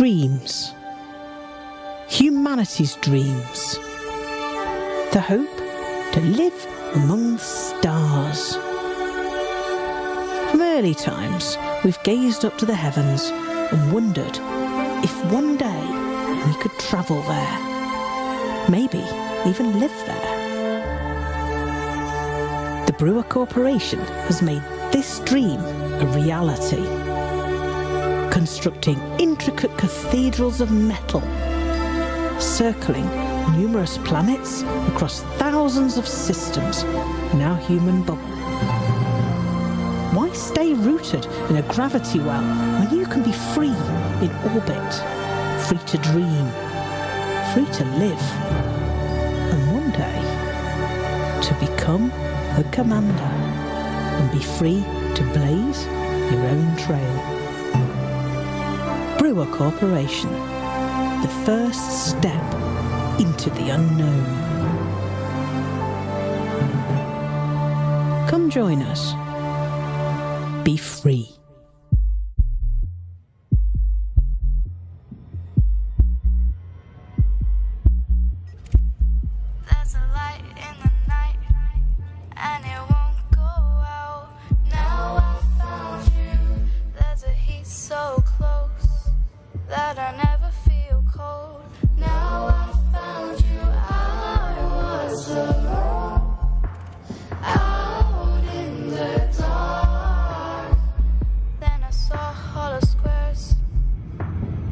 Dreams. Humanity's dreams. The hope to live among the stars. From early times, we've gazed up to the heavens and wondered if one day we could travel there. Maybe even live there. The Brewer Corporation has made this dream a reality, constructing intricate cathedrals of metal, circling numerous planets across thousands of systems in our human bubble. Why stay rooted in a gravity well when you can be free in orbit, free to dream, free to live, and one day to become a commander and be free to blaze your own trail? Brewer Corporation, the first step into the unknown. Come join us. Be free. There's a light in the night, and it won't go out. Now I found you. There's a heat so close that I never feel cold. Now I found you. I was alone, out in the dark. Then I saw hollow squares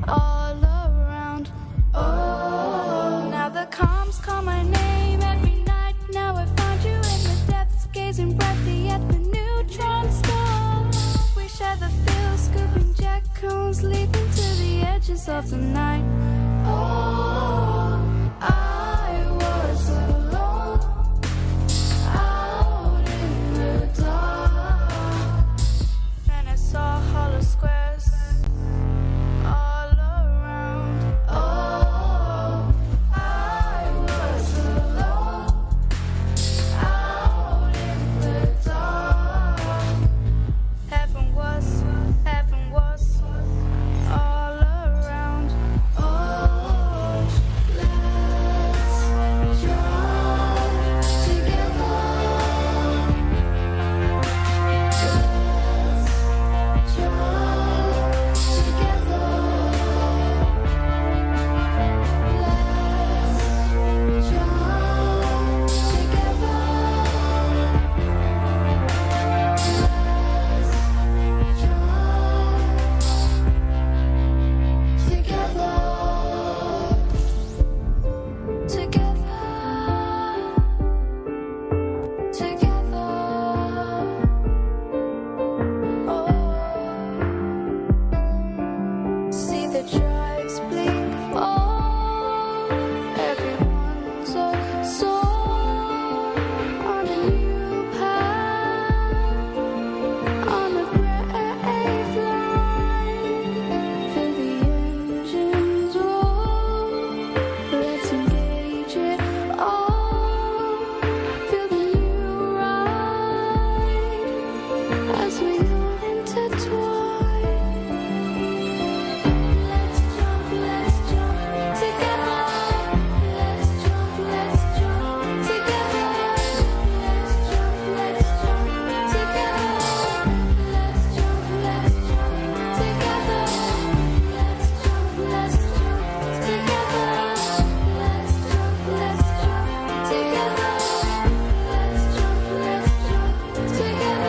all around. Oh, now the calms call my name every night. Now I found you in the depths, gazing brightly at the neutron star. We share the field, scooping jet cones, leaping to the edges of the night. Oh, I was alone, out in the dark. Then I saw hollow squares all around. Oh, I was alone, out in the dark. Heaven was all around. Oh, let's jump together. Let's jump together. Let's jump together. See the tribes blink. Oh, everyone's a soul on a new path, on a brave line. Feel the engines roar. Let's engage it all. Feel the new ride as we all intertwine. Let's jump together. Let's jump together. Let's jump together. Let's jump together. Let's jump together. Let's jump together. Let's jump together.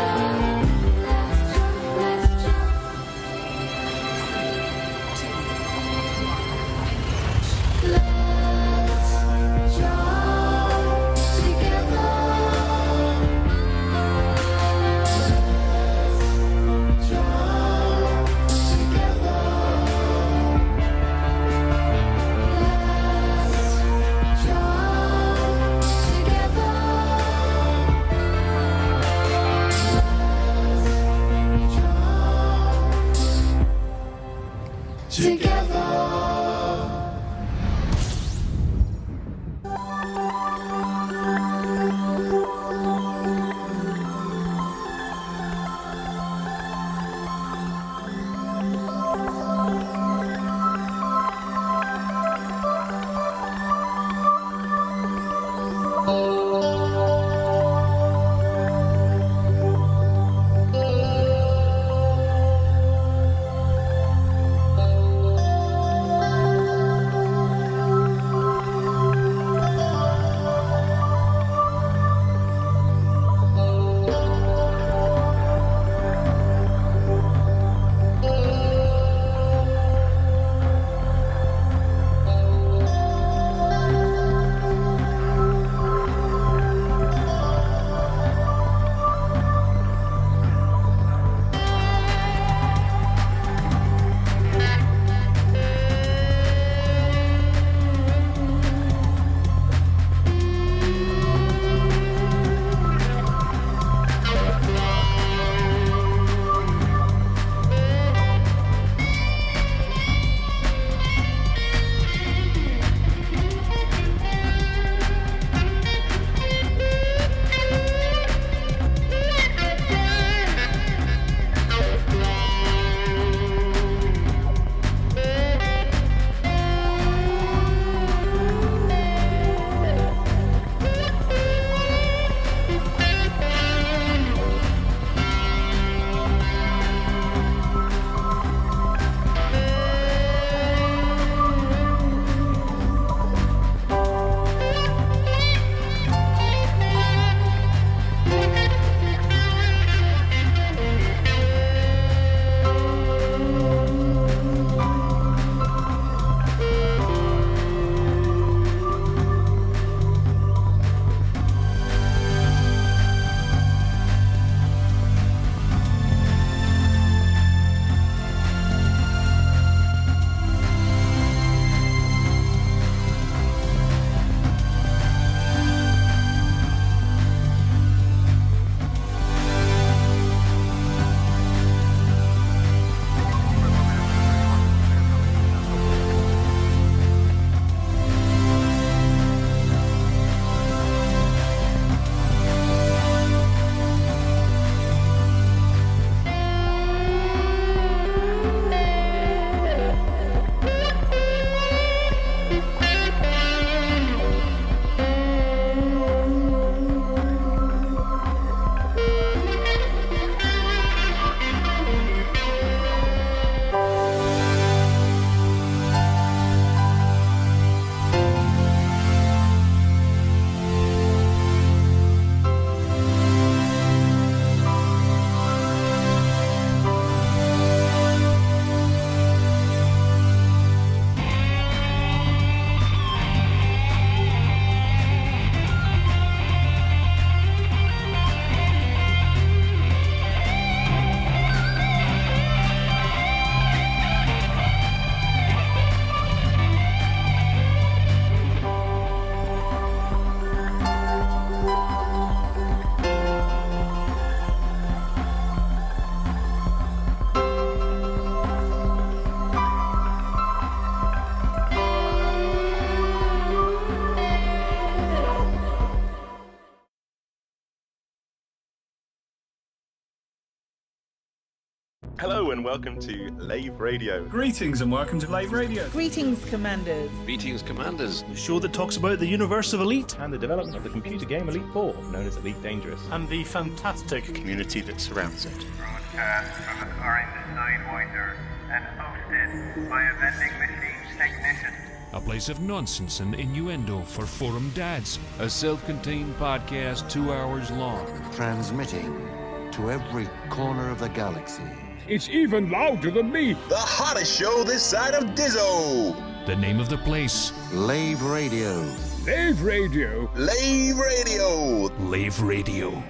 Hello and welcome to Lave Radio. Greetings and welcome to Lave Radio. Greetings, Commanders. Greetings, Commanders. The show that talks about the universe of Elite and the development of the computer game Elite 4, known as Elite Dangerous, and the fantastic community that surrounds it. Broadcast from a car in the Sidewinder and hosted by a vending machine technician. A place of nonsense and innuendo for forum dads. A self-contained podcast 2 hours long. Transmitting to every corner of the galaxy. It's even louder than me. The hottest show this side of Dizzo. The name of the place. Lave Radio. Lave Radio. Lave Radio. Lave Radio.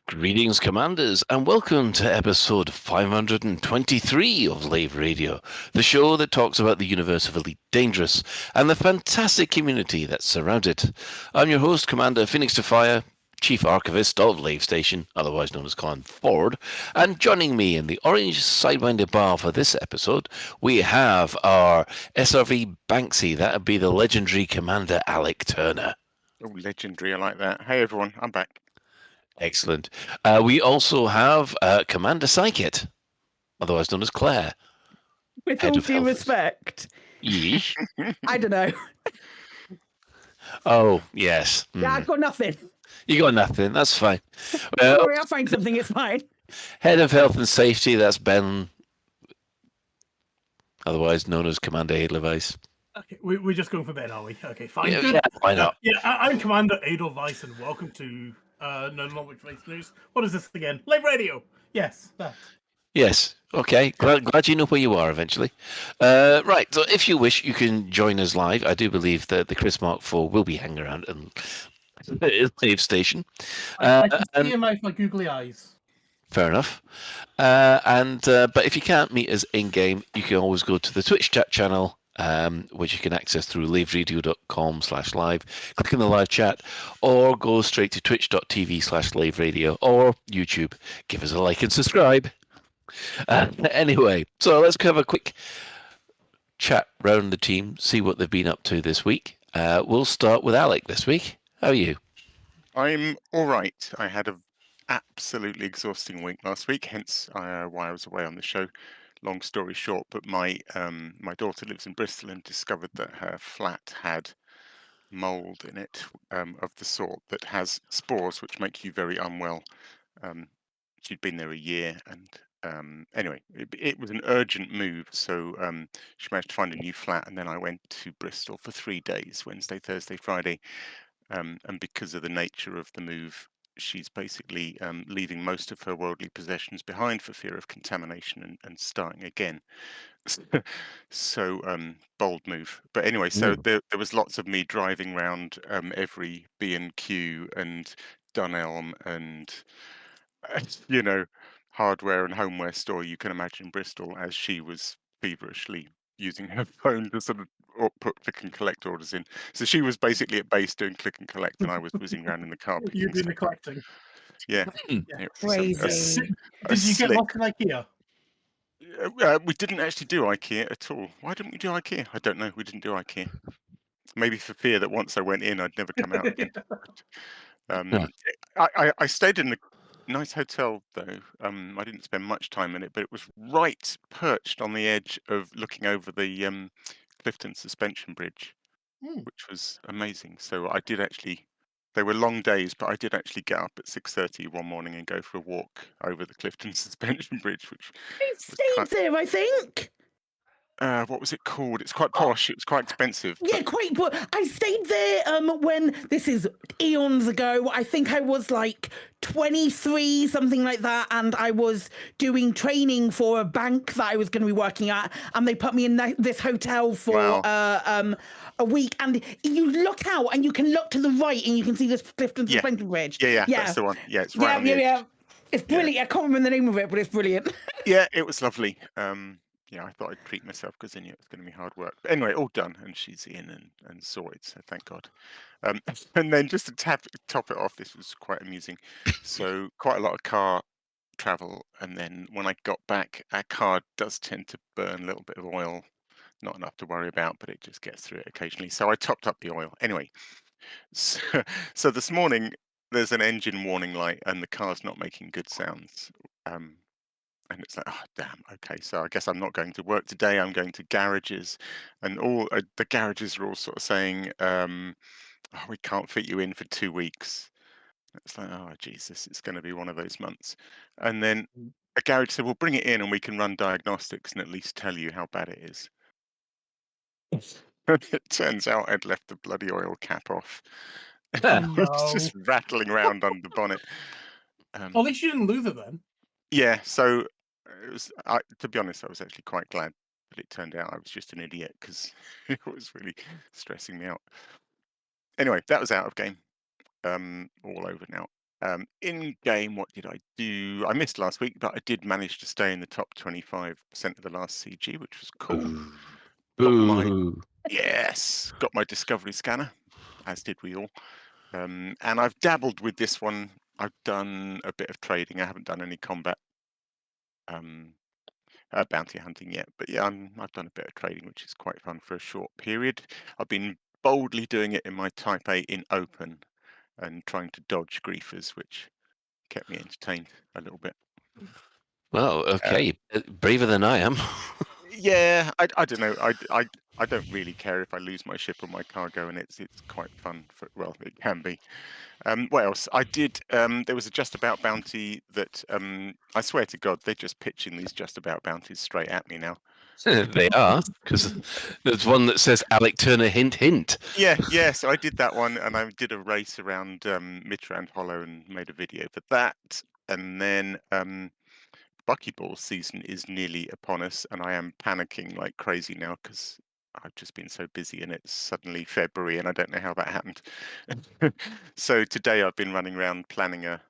Greetings, Commanders, and welcome to episode 523 of Lave Radio, the show that talks about the universe of Elite Dangerous and the fantastic community that surrounds it. I'm your host, Commander Phoenix to Fire, Chief Archivist of Lave Station, otherwise known as Colin Ford, and joining me in the orange Sidewinder bar for this episode, we have our SRV Banksy, that would be the legendary Commander Alec Turner. Oh, legendary, I like that. Hey everyone, I'm back. Excellent. We also have Commander Psychit, otherwise known as Claire. With all due respect. Yeesh. I don't know. Oh, yes. Yeah, I've got nothing. You got nothing. That's fine. Don't worry, I'll find something. It's fine. Head of Health and Safety, that's Ben, otherwise known as Commander Edelweiss. Okay, we're just going for Ben, are we? Okay, fine. Yeah, why not? Yeah, I'm Commander Edelweiss, and welcome to No Long Race News. What is this again? Lave Radio. Yes, that. Yes. Okay. Glad you know where you are eventually. Right. So if you wish, you can join us live. I do believe that the Chris Mark IV will be hanging around and Lave Station. I can see him out my googly eyes. Fair enough. But if you can't meet us in game, you can always go to the Twitch chat channel, which you can access through laveradio.com/live. Click on the live chat, or go straight to twitch.tv/laveradio or YouTube. Give us a like and subscribe. Anyway, so let's have a quick chat round the team, see what they've been up to this week. We'll start with Alec this week. How are you? I'm all right. I had an absolutely exhausting week last week, hence why I was away on the show. Long story short, but my daughter lives in Bristol and discovered that her flat had mould in it of the sort that has spores which make you very unwell. She'd been there a year, and anyway, it was an urgent move, so she managed to find a new flat, and then I went to Bristol for 3 days, Wednesday, Thursday, Friday, and because of the nature of the move, she's basically leaving most of her worldly possessions behind for fear of contamination and starting again. So bold move. But anyway, so there was lots of me driving around every B&Q and Dunelm and hardware and homeware store you can imagine in Bristol, as she was feverishly using her phone to sort of put click and collect orders in. So she was basically at base doing click and collect, and I was whizzing around in the car. You doing the collecting? Yeah. Crazy. Did you get lost in IKEA? We didn't actually do IKEA at all. Why didn't we do IKEA? I don't know. We didn't do IKEA. Maybe for fear that once I went in, I'd never come out again. I stayed in a nice hotel, though. I didn't spend much time in it, but it was right perched on the edge of looking over the Clifton suspension bridge, which was amazing. So I did actually They were long days, but I did actually get up at 6:30 one morning and go for a walk over the Clifton Suspension Bridge, which I stayed there, I think. What was it called? It's quite posh. It was quite expensive. Yeah, quite. But I stayed there when, this is eons ago. I think I was like 23, something like that, and I was doing training for a bank that I was going to be working at, and they put me in this hotel for a week. And you look out, and you can look to the right, and you can see this Clifton Suspension Bridge. Yeah, that's the one. Yeah, it's right on the edge. It's brilliant. I can't remember the name of it, but it's brilliant. Yeah, it was lovely. Yeah, I thought I'd treat myself because I knew it was going to be hard work. But anyway, all done, and she's in and sorted, so thank God. And then just to top it off, this was quite amusing. So quite a lot of car travel, and then when I got back, our car does tend to burn a little bit of oil. Not enough to worry about, but it just gets through it occasionally. So I topped up the oil. Anyway, so this morning, there's an engine warning light, and the car's not making good sounds. And it's like, oh, damn, okay, so I guess I'm not going to work today. I'm going to garages, and all the garages are all sort of saying, we can't fit you in for 2 weeks. It's like, oh, Jesus, it's going to be one of those months. And then a garage said, well, bring it in and we can run diagnostics and at least tell you how bad it is. And it turns out I'd left the bloody oil cap off. I was just rattling around under the bonnet. Well, at least you didn't lose it then. Yeah, so it was. To be honest, I was actually quite glad, but it turned out I was just an idiot because it was really stressing me out. Anyway, that was out of game. All over now. In game, what did I do? I missed last week, but I did manage to stay in the top 25% of the last CG, which was cool. Got my Discovery Scanner, as did we all. And I've dabbled with this one. I've done a bit of trading. I haven't done any combat bounty hunting yet, but yeah, I've done a bit of trading, which is quite fun for a short period. I've been boldly doing it in my Type A in open and trying to dodge griefers, which kept me entertained a little bit. Well, okay, braver than I am. Yeah, I don't know. I don't really care if I lose my ship or my cargo, and it's quite fun. Well, it can be. What else? I did. There was a Just About bounty that I swear to God, they're just pitching these Just About bounties straight at me now. They are, because there's one that says Alec Turner, hint, hint. Yeah. So I did that one, and I did a race around Midrand Hollow and made a video for that. And then Buckyball season is nearly upon us, and I am panicking like crazy now because I've just been so busy, and it's suddenly February, and I don't know how that happened. So today I've been running around planning the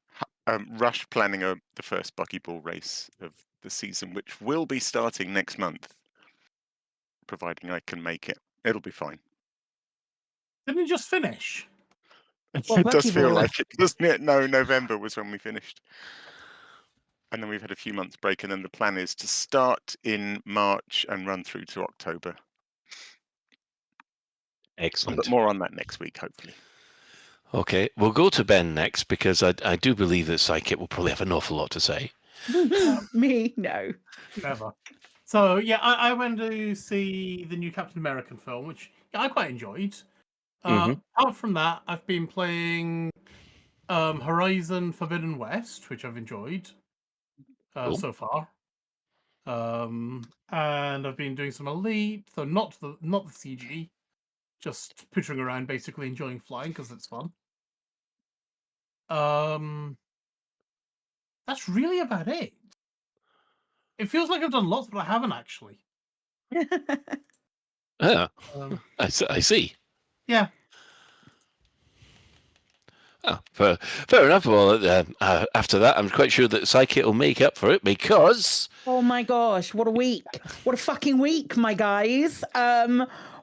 first Buckyball race of the season, which will be starting next month, providing I can make it. It'll be fine. Didn't you just finish? It does feel like it, doesn't it? No, November was when we finished. And then we've had a few months break, and then the plan is to start in March and run through to October. Excellent. But more on that next week, hopefully. Okay, we'll go to Ben next, because I do believe that Psychic will probably have an awful lot to say. Me? No. Never. So, yeah, I went to see the new Captain American film, which I quite enjoyed. Apart from that, I've been playing Horizon Forbidden West, which I've enjoyed so far. And I've been doing some Elite, so not the CG, just puttering around, basically enjoying flying because it's fun. That's really about it. It feels like I've done lots, but I haven't actually. I see. Yeah. Oh, fair enough. Well, after that, I'm quite sure that Psychic will make up for it, because... Oh my gosh, what a week. What a fucking week, my guys.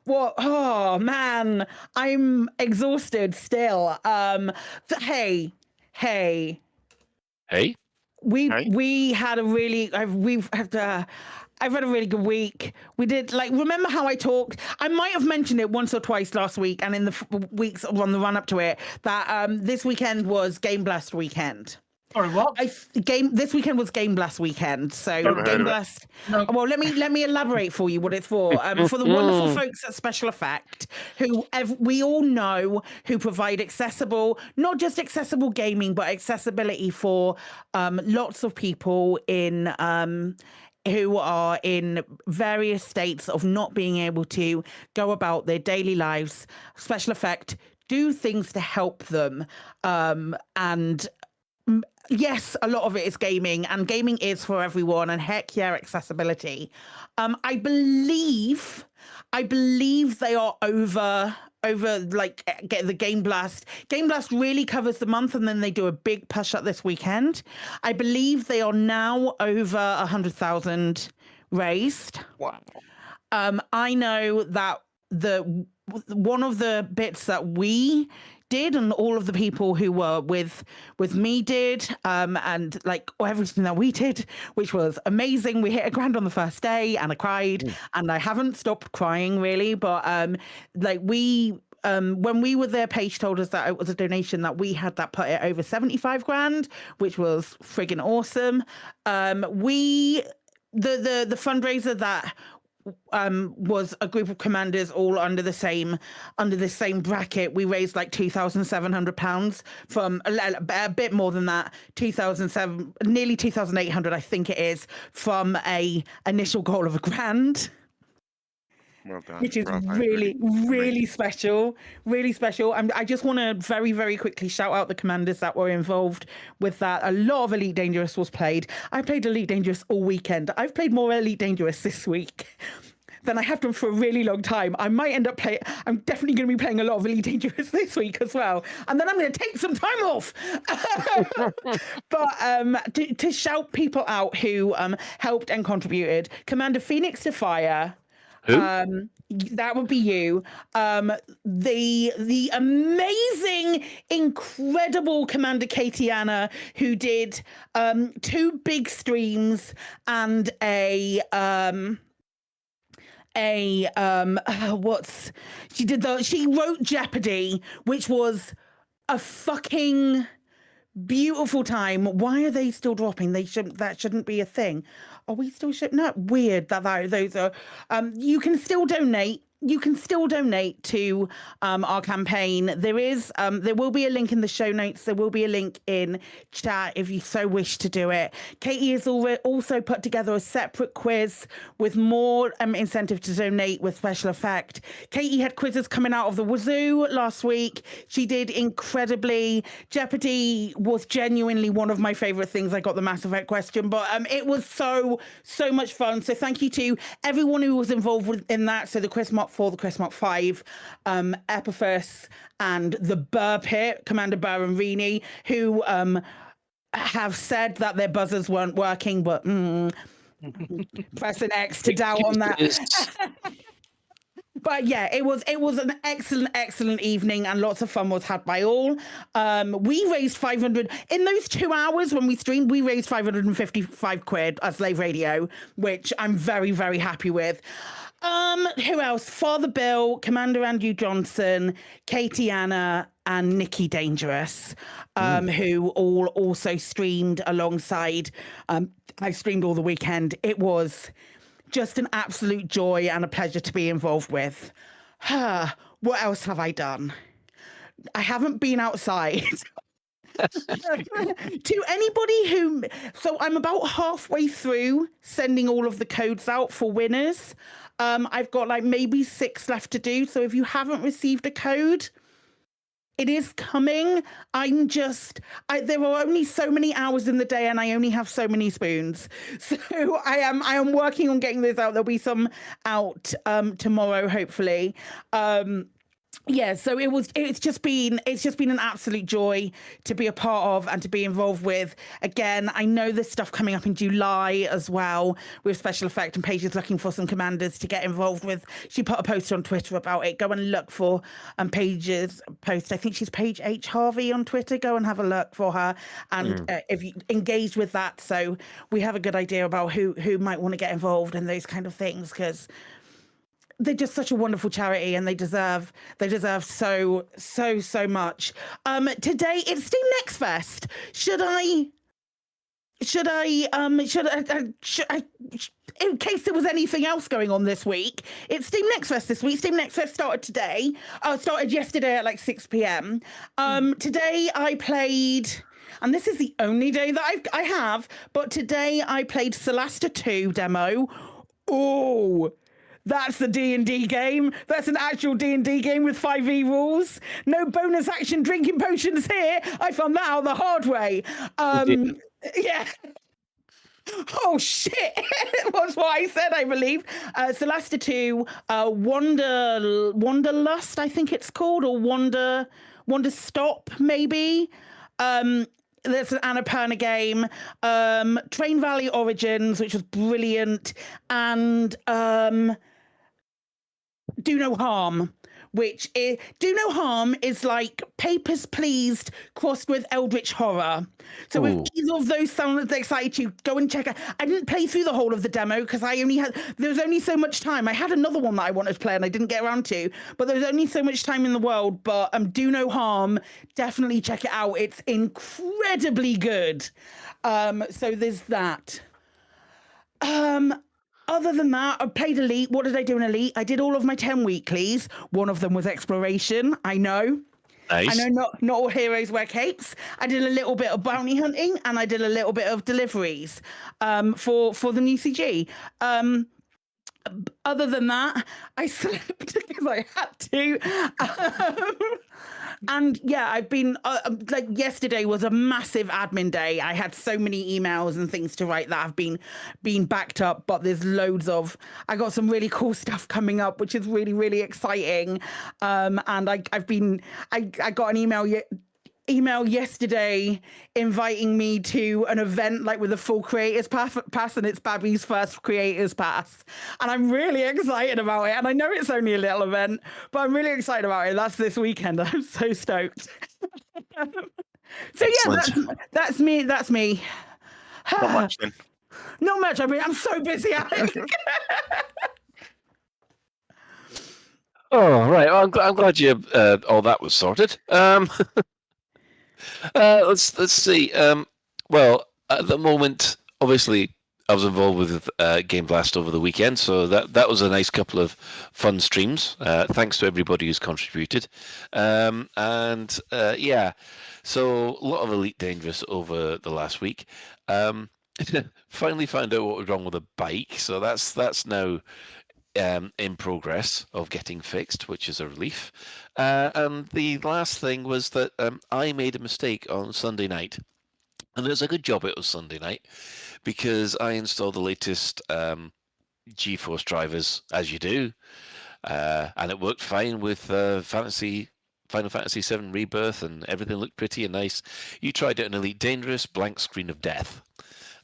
Oh man, I'm exhausted still. Hey. We had a really I've had a really good week. We did, remember how I talked? I might have mentioned it once or twice last week and in the weeks on the run up to it, that this weekend was Game Blast weekend. Sorry, what? This weekend was Game Blast weekend. So Never heard Game of it. Blast. Well, let me elaborate for you what it's for. For the wonderful folks at Special Effect, who we all know who provide accessible, not just accessible gaming, but accessibility for lots of people in who are in various states of not being able to go about their daily lives. Special Effect do things to help them, and yes, a lot of it is gaming, and gaming is for everyone, and heck yeah, accessibility. I believe they are over like get the Game Blast. Game Blast really covers the month, and then they do a big push up this weekend. I believe they are now over 100,000 raised. Wow. I know that one of the bits that we did, and all of the people who were with me did, and like everything that we did, which was amazing. We hit $1 grand on the first day, and I cried, and I haven't stopped crying really. But like when we were there, Paige told us that it was a donation that we had that put it over 75 grand, which was friggin' awesome. The fundraiser that was a group of commanders all under the same bracket. We raised like £2,700 from a bit more than that, nearly 2,800, I think it is, from a initial goal of $1 grand. Well done. Which is Bravo. really special, really special. I just want to very, very quickly shout out the commanders that were involved with that. A lot of Elite Dangerous was played. I played Elite Dangerous all weekend. I've played more Elite Dangerous this week than I have done for a really long time. I might end up I'm definitely going to be playing a lot of Elite Dangerous this week as well. And then I'm going to take some time off. But to shout people out who helped and contributed, Commander Phoenix to Fire. Who? That would be you. The amazing, incredible Commander Katie Anna, who did 2 big streams and she wrote Jeopardy, which was a fucking beautiful time. Why are they still dropping? That shouldn't be a thing. Are we still shipping? No, weird that those are. You can still donate. You can still donate to our campaign. There will be a link in the show notes. There will be a link in chat if you so wish to do it. Katie has also put together a separate quiz with more incentive to donate with Special Effect. Katie had quizzes coming out of the wazoo last week. She did incredibly. Jeopardy was genuinely one of my favorite things. I got the Mass Effect question, but it was so much fun. So thank you to everyone who was involved in that. So the Chris Mott 4, the Chris Mott 5, Epiphus, and the Burr Pit, Commander Burr and Rini, who have said that their buzzers weren't working, but press an X to doubt on that. But yeah, it was an excellent evening, and lots of fun was had by all. We raised 500 in those 2 hours when we streamed. We raised 555 quid as Lave Radio, which I'm very, very happy with. Who else? Father Bill, Commander Andrew Johnson, Katie Anna, and Nikki Dangerous, who all also streamed alongside. I streamed all the weekend. It was just an absolute joy and a pleasure to be involved with. What else have I done? I haven't been outside. To anybody so I'm about halfway through sending all of the codes out for winners. I've got like maybe 6 left to do. So if you haven't received a code, it is coming. There are only so many hours in the day, and I only have so many spoons. So I am working on getting those out. There'll be some out tomorrow, hopefully. Yeah, so it's just been an absolute joy to be a part of and to be involved with. Again, I know there's stuff coming up in July as well with Special Effect, and Paige is looking for some commanders to get involved with. She put a post on Twitter about it. Go and look for Paige's post. I think she's Paige H. Harvey on Twitter. Go and have a look for her, and if you engage with that, so we have a good idea about who might want to get involved and those kind of things, because they're just such a wonderful charity, and they deserve so much. Today it's Steam Next Fest. Should I should I in case there was anything else going on this week, it's Steam Next Fest this week. Steam Next Fest started today. Started yesterday at like 6 p.m. Today I played, and this is the only day that I have, but today I played Solasta 2 demo. Oh, that's the D&D game. That's an actual D&D game with 5e rules. No bonus action drinking potions here. I found that out the hard way. Yeah. Oh shit! Was what I said, I believe. Solasta 2, Wanderlust, I think it's called, or Wonder Stop, maybe. There's an Annapurna game. Train Valley Origins, which was brilliant, and Do No Harm, Do No Harm is like Papers, Please crossed with Eldritch Horror. So if either of those sound excited you, go and check out. I didn't play through the whole of the demo because there was only so much time. I had another one that I wanted to play and I didn't get around to, but there was only so much time in the world. But Do No Harm, definitely check it out. It's incredibly good. So there's that. Other than that, I played Elite. What did I do in Elite? I did all of my 10 weeklies. One of them was exploration. I know. Nice. I know not all heroes wear capes. I did a little bit of bounty hunting and I did a little bit of deliveries for the new CG. Other than that, I slept because I had to. And yeah, I've been like yesterday was a massive admin day. I had so many emails and things to write that have been backed up, but there's loads of, I got some really cool stuff coming up, which is really, really exciting. And I got an email yesterday inviting me to an event like with a full creators pass, and it's Babby's first creators pass, and I'm really excited about it. And I know it's only a little event, but I'm really excited about it. That's this weekend. I'm so stoked. So excellent. Yeah, that's me. Not much then. Not much. I mean, I'm so busy. Oh right, well, I'm glad you all that was sorted. Let's see. Well, at the moment, obviously, I was involved with Game Blast over the weekend, so that was a nice couple of fun streams. Thanks to everybody who's contributed, and yeah, so a lot of Elite Dangerous over the last week. Finally found out what was wrong with the bike, so that's now in progress of getting fixed, which is a relief. And the last thing was that I made a mistake on Sunday night. And it was a good job it was Sunday night, because I installed the latest GeForce drivers, as you do. And it worked fine with Final Fantasy VII Rebirth, and everything looked pretty and nice. You tried it in Elite Dangerous, blank screen of death.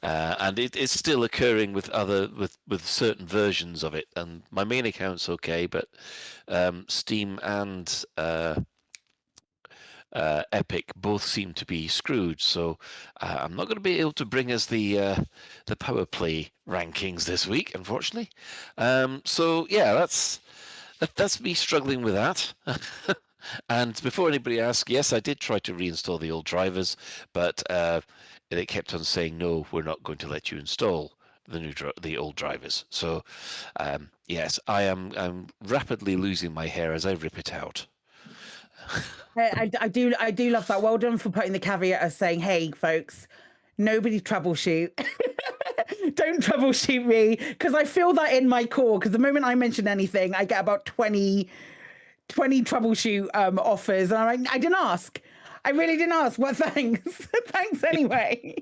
And it's still occurring with certain versions of it. And my main account's okay, but Steam and Epic both seem to be screwed. So I'm not going to be able to bring us the Power Play rankings this week, unfortunately. So yeah, that's me struggling with that. And before anybody asks, yes, I did try to reinstall the old drivers, but it kept on saying, no, we're not going to let you install the old drivers. So yes, I'm rapidly losing my hair as I rip it out. I do love that. Well done for putting the caveat of saying, hey folks, nobody troubleshoot. Don't troubleshoot me, because I feel that in my core, because the moment I mention anything, I get about 20 troubleshoot offers, and I'm like, I didn't ask. I really didn't ask. Well, thanks. Thanks anyway.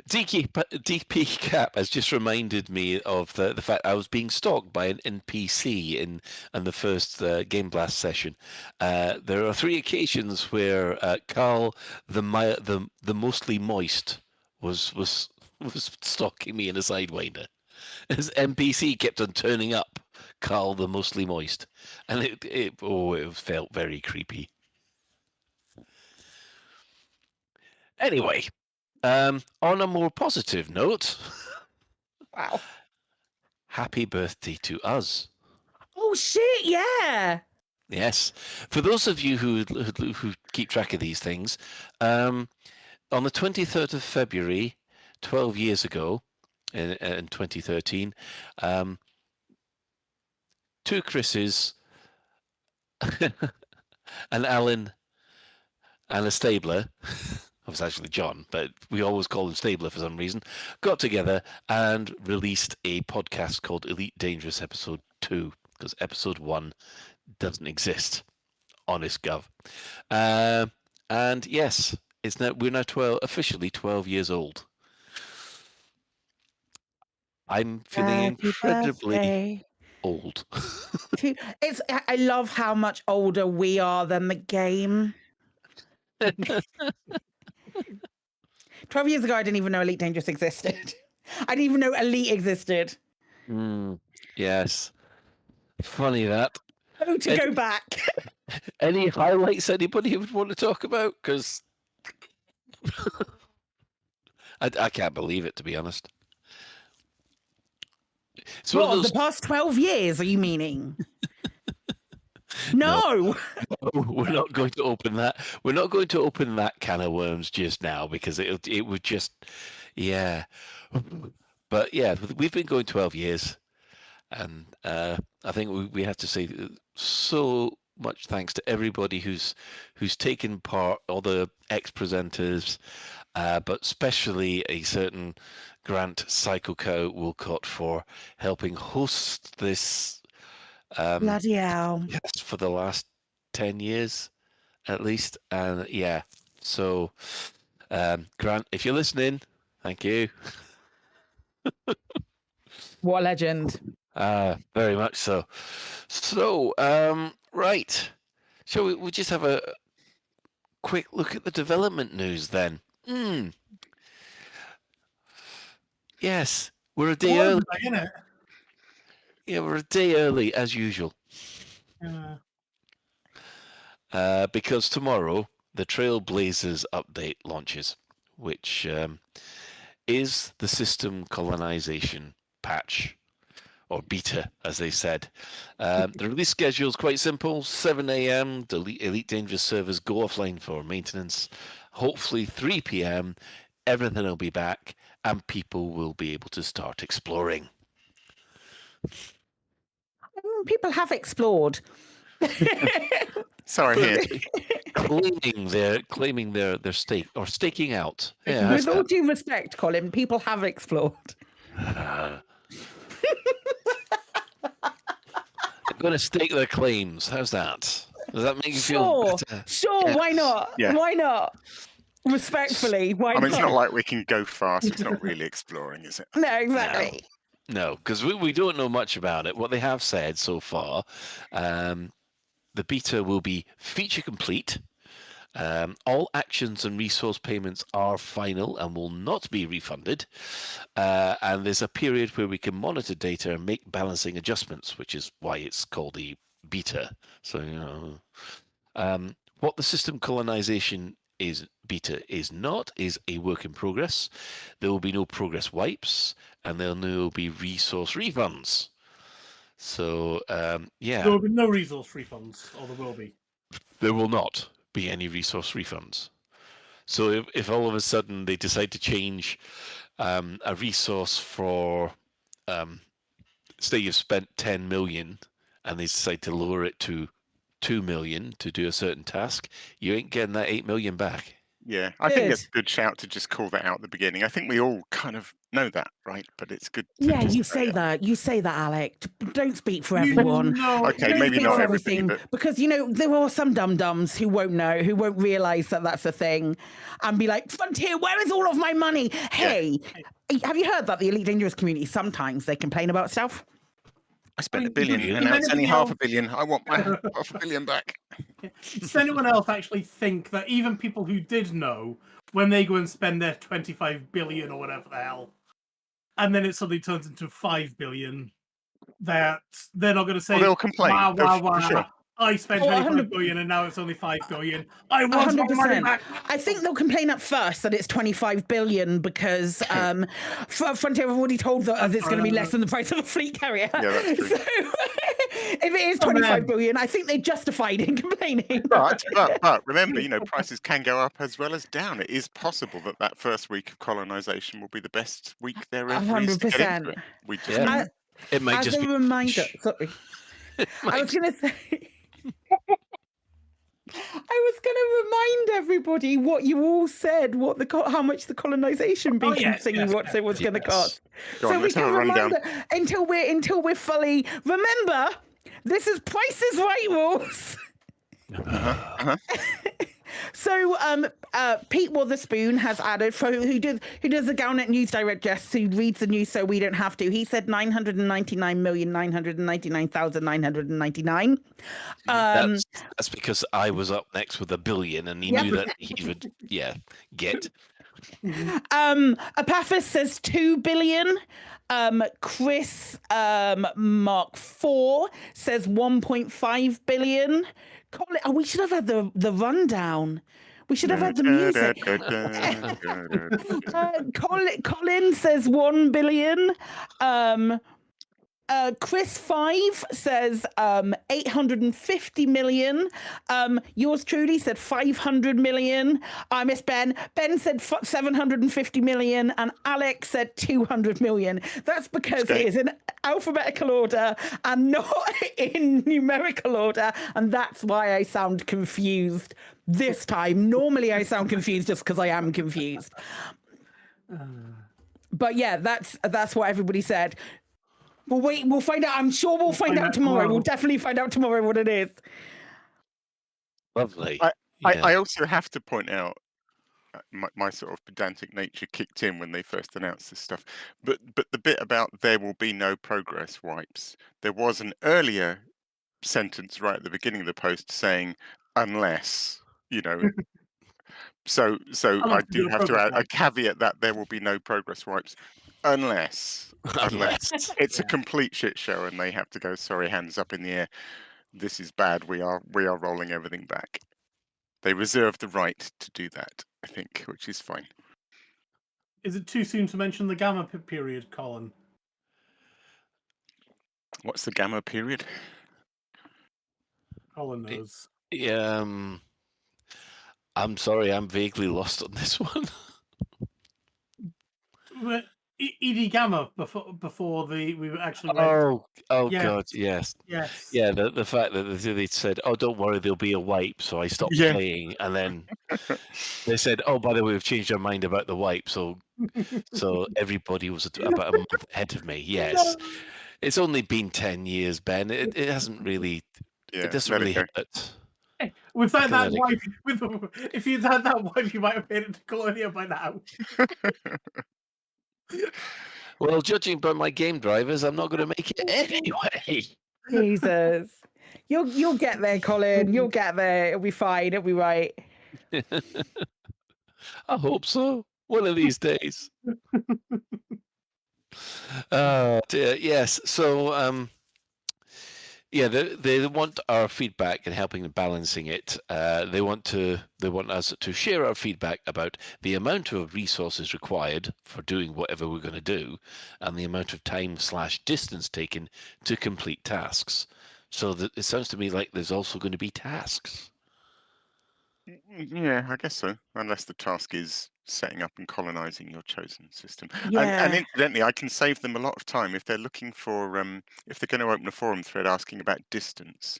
DP Cap has just reminded me of the fact I was being stalked by an NPC in the first Game Blast session. There are 3 occasions where Carl, the mostly moist, was stalking me in a Sidewinder. His NPC kept on turning up, Carl the mostly moist, and it felt very creepy. Anyway, on a more positive note, wow, happy birthday to us. Oh shit, yeah. Yes. For those of you who keep track of these things, on the 23rd of February 12 years ago, in 2013, two Chris's, an Alan, and a Stabler. It was actually John, but we always call him Stabler for some reason, got together and released a podcast called Elite Dangerous Episode 2, because Episode 1 doesn't exist. Honest Gov. And yes, we're now officially 12 years old. I'm feeling incredibly old. I love how much older we are than the game. 12 years ago, I didn't even know Elite Dangerous existed. I didn't even know Elite existed. Yes. Funny that. Oh, to go back. Any highlights anybody would want to talk about? Because I can't believe it, to be honest. So what, the past 12 years, are you meaning? No. We're not going to open that. We're not going to open that can of worms just now, because it would just, yeah. But yeah, we've been going 12 years, and I think we have to say so much thanks to everybody who's taken part, all the ex-presenters, but especially a certain Grant Psycho Cow Wilcott for helping host this. Bloody hell. Yes, for the last 10 years at least. And yeah, so Grant, if you're listening, thank you. What a legend. Very much so. So, right. Shall we just have a quick look at the development news then? Yes, we're a day early. Yeah, we're a day early as usual. Because tomorrow the Trailblazers update launches, which is the system colonization patch, or beta, as they said. The release schedule is quite simple. 7 a.m., the Elite Dangerous servers go offline for maintenance. Hopefully 3 p.m., everything will be back, and people will be able to start exploring. People have explored. Sorry, here. claiming their stake or staking out. Yeah, with all due respect, Colin, people have explored. They're going to stake their claims. How's that? Does that make you feel better? Sure, Yes. why not? Yeah. Why not? Respectfully, why not? It's not like we can go fast. It's not really exploring, is it? No, exactly. No, because we don't know much about it. What they have said so far, the beta will be feature complete. All actions and resource payments are final and will not be refunded. And there's a period where we can monitor data and make balancing adjustments, which is why it's called the beta. So, what the system colonization beta is not is a work in progress. There will be no progress wipes, and there will be resource refunds. So, yeah. There will be no resource refunds, or there will be. There will not be any resource refunds. So if all of a sudden they decide to change a resource for, say you've spent 10 million and they decide to lower it to 2 million to do a certain task, you ain't getting that 8 million back. Yeah, I think it's a good shout to just call that out at the beginning. I think we all kind of know that, right? But it's good. Yeah, you say that. You say that, Alec. Don't speak for everyone. Okay, Don't maybe speak not for everything, everything, but because there are some dum-dums who won't know, who won't realise that that's a thing, and be like, Frontier, where is all of my money? Hey, have you heard that the Elite Dangerous community, sometimes they complain about stuff? I spent $1 billion, and now it's only $500 million. I want my $500 million back. Does anyone else actually think that even people who did know, when they go and spend their 25 billion or whatever the hell, and then it suddenly turns into 5 billion, that they're not going to say, they'll complain. Wow, For sure. I spent 25 billion and now it's only 5 billion. I want my money back. I think they'll complain at first that it's 25 billion because Frontier have already told us it's going to be less than the price of a fleet carrier. Yeah, that's true. If it is 25 billion, I think they're justified in complaining. But remember, prices can go up as well as down. It is possible that first week of colonization will be the best week there ever is to get into 100%. it. We just It might As just a be reminder, sorry. I was going to say... I was going to remind everybody what you all said, how much the colonization beacon thingy it was going to cost. So we can remember until we're fully. Remember, this is Price is Right rules. So Pete Wotherspoon has added, who does the Galnet News Direct Jess, who reads the news so we don't have to. He said 999,999,999. That's because I was up next with 1 billion, and he knew that he would get. Apaphis says 2 billion. Chris Mark 4 says 1.5 billion. We should have had the rundown. We should have had the music. Colin says 1 billion. Chris 5 says 850 million. Yours truly said 500 million. I miss Ben. Ben said 750 million, and Alex said 200 million. That's because it is in alphabetical order and not in numerical order, and that's why I sound confused this time. Normally I sound confused just because I am confused. But yeah, that's what everybody said. We'll find out. I'm sure we'll find out tomorrow. We'll definitely find out tomorrow what it is. Lovely. I also have to point out my sort of pedantic nature kicked in when they first announced this stuff. But the bit about there will be no progress wipes, there was an earlier sentence right at the beginning of the post saying, unless, So I do have to add a caveat that there will be no progress wipes unless it's a complete shit show and they have to go, sorry, hands up in the air. This is bad. We are rolling everything back. They reserve the right to do that, I think, which is fine. Is it too soon to mention the gamma period, Colin? What's the gamma period? Colin knows. Yeah, I'm sorry, I'm vaguely lost on this one. ED Gamma before we actually went. Oh God, yes. Yeah, the fact that they said, "Oh, don't worry, there'll be a wipe," so I stopped playing, and then they said, "Oh, by the way, we've changed our mind about the wipe," so everybody was about a month ahead of me. Yes, it's only been 10 years, Ben. It hasn't really. It doesn't really hit it. Without that wipe, if you'd had that wipe, you might have made it to Colonia by now. Well, judging by my game drivers, I'm not going to make it anyway. Jesus, you'll get there, Colin. You'll get there. It'll be fine. It'll be right. I hope so. One of these days. Oh dear. Yes. So, they want our feedback and helping and balancing it. They want us to share our feedback about the amount of resources required for doing whatever we're going to do, and the amount of time/distance taken to complete tasks. So that it sounds to me like there's also going to be tasks. Yeah, I guess so. Unless the task is setting up and colonizing your chosen system. Yeah. And incidentally, I can save them a lot of time if they're looking for if they're going to open a forum thread asking about distance.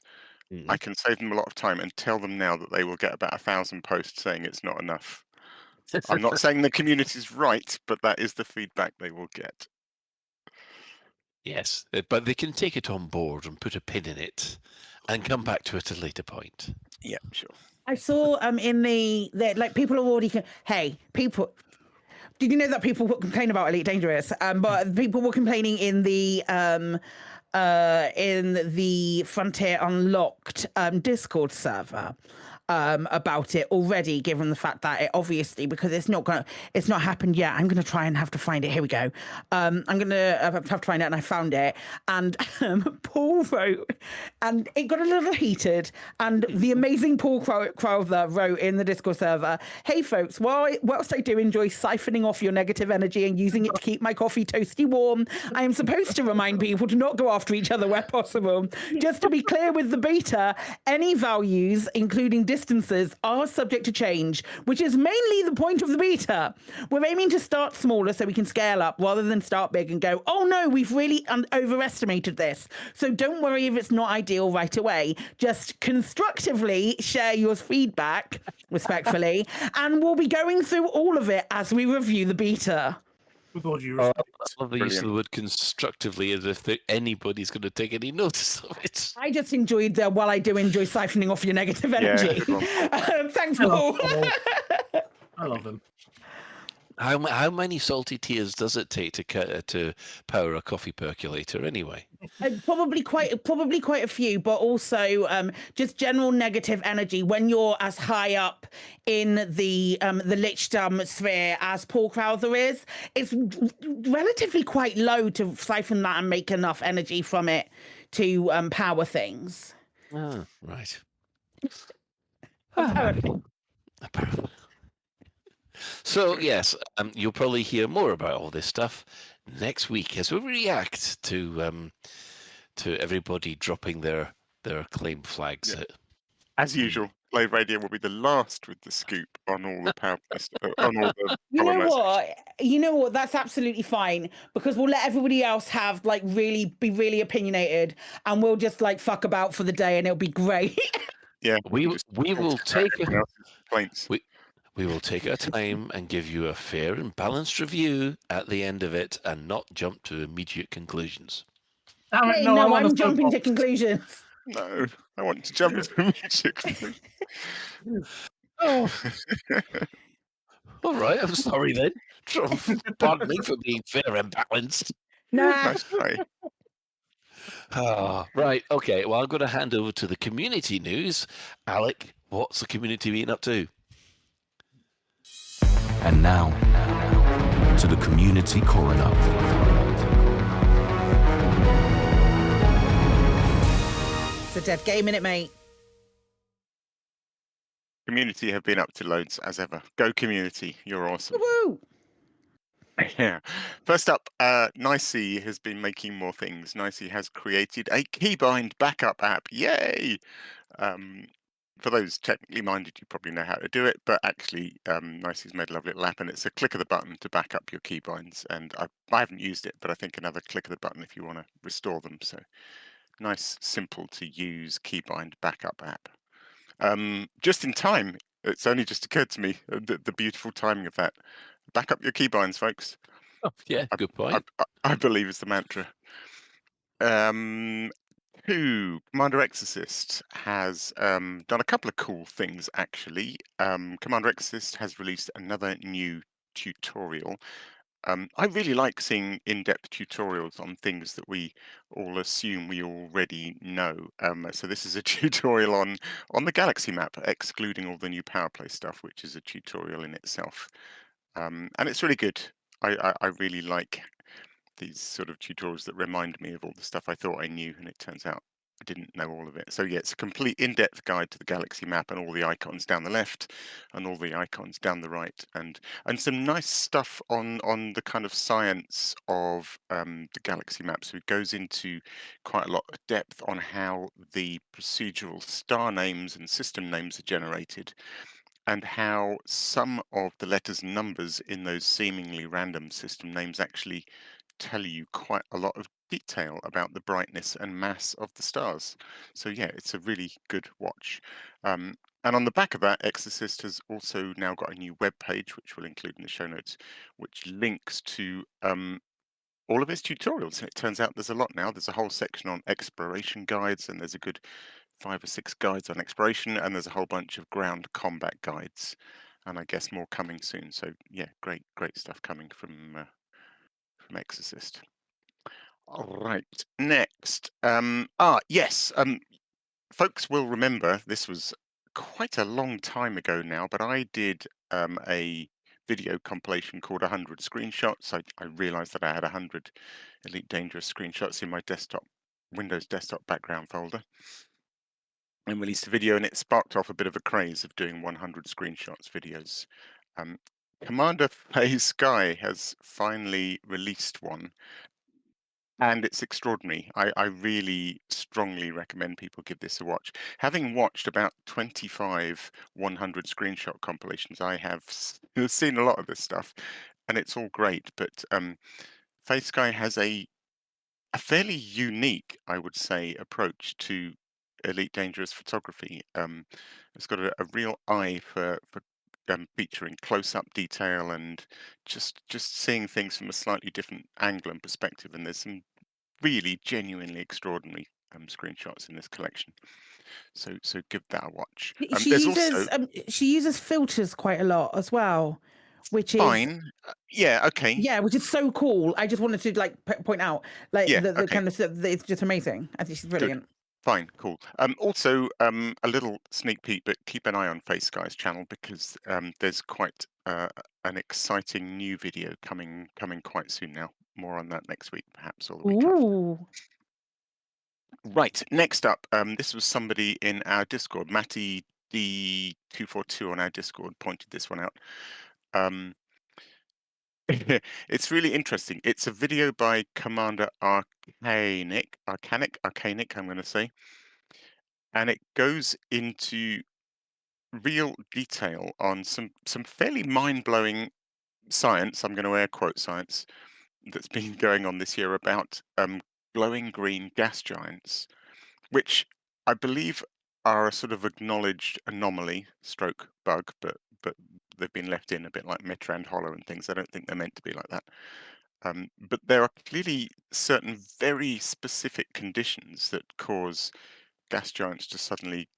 I can save them a lot of time and tell them now that they will get about 1,000 posts saying it's not enough. I'm not saying the community's right, but that is the feedback they will get. Yes, but they can take it on board and put a pin in it and come back to it at a later point. Yeah, sure. I saw in the like people are already. Hey, people. Did you know that people would complain about Elite Dangerous? But people were complaining in the Frontier Unlocked Discord server about it already, given the fact that it obviously, because it's not happened yet. I'm gonna try and have to find it. Here we go. I'm gonna have to find it, and I found it. And Paul wrote, and it got a little heated. And the amazing Paul Crowther wrote in the Discord server, "Hey folks, whilst I do enjoy siphoning off your negative energy and using it to keep my coffee toasty warm, I am supposed to remind people to not go after each other where possible. Just to be clear with the beta, any values, including distances, are subject to change, which is mainly the point of the beta. We're aiming to start smaller so we can scale up rather than start big and go, oh no, we've really overestimated this. So don't worry if it's not ideal right away. Just constructively share your feedback, respectfully, and we'll be going through all of it as we review the beta." With all due I respect. love the use of the word constructively, as if anybody's going to take any notice of it. I just enjoyed while I do enjoy siphoning off your negative energy. Thanks, Paul. I love them. How many salty tears does it take to power a coffee percolator anyway? Probably quite a few, but also just general negative energy when you're as high up in the Lichdom sphere as Paul Crowther is. It's relatively quite low to siphon that and make enough energy from it to power things. Oh, right. Apparently. So yes, you'll probably hear more about all this stuff next week as we react to everybody dropping their claim flags. Yeah. As usual, Lave Radio will be the last with the scoop on all the power on all the. You know what? That's absolutely fine, because we'll let everybody else have be really opinionated, and we'll just fuck about for the day, and it'll be great. Yeah, we will take complaints. We will take our time and give you a fair and balanced review at the end of it, and not jump to immediate conclusions. No, I'm jumping to conclusions. No, I want to jump to immediate conclusions. Oh. All right, I'm sorry then. Pardon me for being fair and balanced. Nah. Nice try. Right, okay. Well, I'm going to hand over to the community news. Alec, what's the community been up to? And now, to the community coroner. It's a dead game, innit, mate? Community have been up to loads as ever. Go community, you're awesome. Woo! Yeah. First up, Nicey has been making more things. Nicey has created a keybind backup app. Yay! For those technically minded, you probably know how to do it, but actually, Nicey's made a lovely little app, and it's a click of the button to back up your keybinds. And I haven't used it, but I think another click of the button if you want to restore them. So nice, simple to use keybind backup app. Just in time, it's only just occurred to me the beautiful timing of that. Back up your keybinds, folks. Oh, yeah, good point. I believe it's the mantra. Commander Exorcist has done a couple of cool things, actually. Commander Exorcist has released another new tutorial. I really like seeing in-depth tutorials on things that we all assume we already know. So this is a tutorial on the galaxy map, excluding all the new power play stuff, which is a tutorial in itself. And it's really good. I really like these sort of tutorials that remind me of all the stuff I thought I knew, and it turns out I didn't know all of it. So yeah, it's a complete in-depth guide to the galaxy map and all the icons down the left and all the icons down the right, and some nice stuff on the kind of science of the galaxy map. So it goes into quite a lot of depth on how the procedural star names and system names are generated, and how some of the letters and numbers in those seemingly random system names actually tell you quite a lot of detail about the brightness and mass of the stars. So yeah, it's a really good watch. And on the back of that, Exorcist has also now got a new web page, which we'll include in the show notes, which links to all of its tutorials. It turns out there's a lot now. There's a whole section on exploration guides, and there's a good 5 or 6 guides on exploration, and there's a whole bunch of ground combat guides, and I guess more coming soon. So yeah, great stuff coming from Exorcist. All right, next. Yes, folks will remember this was quite a long time ago now, but I did a video compilation called 100 Screenshots. I realized that I had 100 Elite Dangerous screenshots in my Windows desktop background folder, and released a video, and it sparked off a bit of a craze of doing 100 screenshots videos. Commander Phase Sky has finally released one, and it's extraordinary. I really strongly recommend people give this a watch. Having watched about 25 100 screenshot compilations, I have seen a lot of this stuff, and it's all great. But Phase Sky has a fairly unique, I would say, approach to Elite Dangerous photography. It's got a real eye for featuring close-up detail and just seeing things from a slightly different angle and perspective. And there's some really genuinely extraordinary screenshots in this collection. So give that a watch. She uses filters quite a lot as well, which is fine. Yeah, okay. Yeah, which is so cool. I just wanted to point out the kind of stuff. It's just amazing. I think she's brilliant. Good. Fine, cool. Also, a little sneak peek, but keep an eye on Phase Sky's channel because there's quite an exciting new video coming quite soon now. More on that next week, perhaps, or the week after. Right, next up, this was somebody in our Discord, Matty D242 on our Discord pointed this one out. It's really interesting. It's a video by Commander Arcanic, I'm going to say. And it goes into real detail on some fairly mind-blowing science, I'm going to air quote science, that's been going on this year about glowing green gas giants, which I believe are a sort of acknowledged anomaly stroke bug, but they've been left in a bit like Mitrand Hollow and things. I don't think they're meant to be like that. But there are clearly certain very specific conditions that cause gas giants to suddenly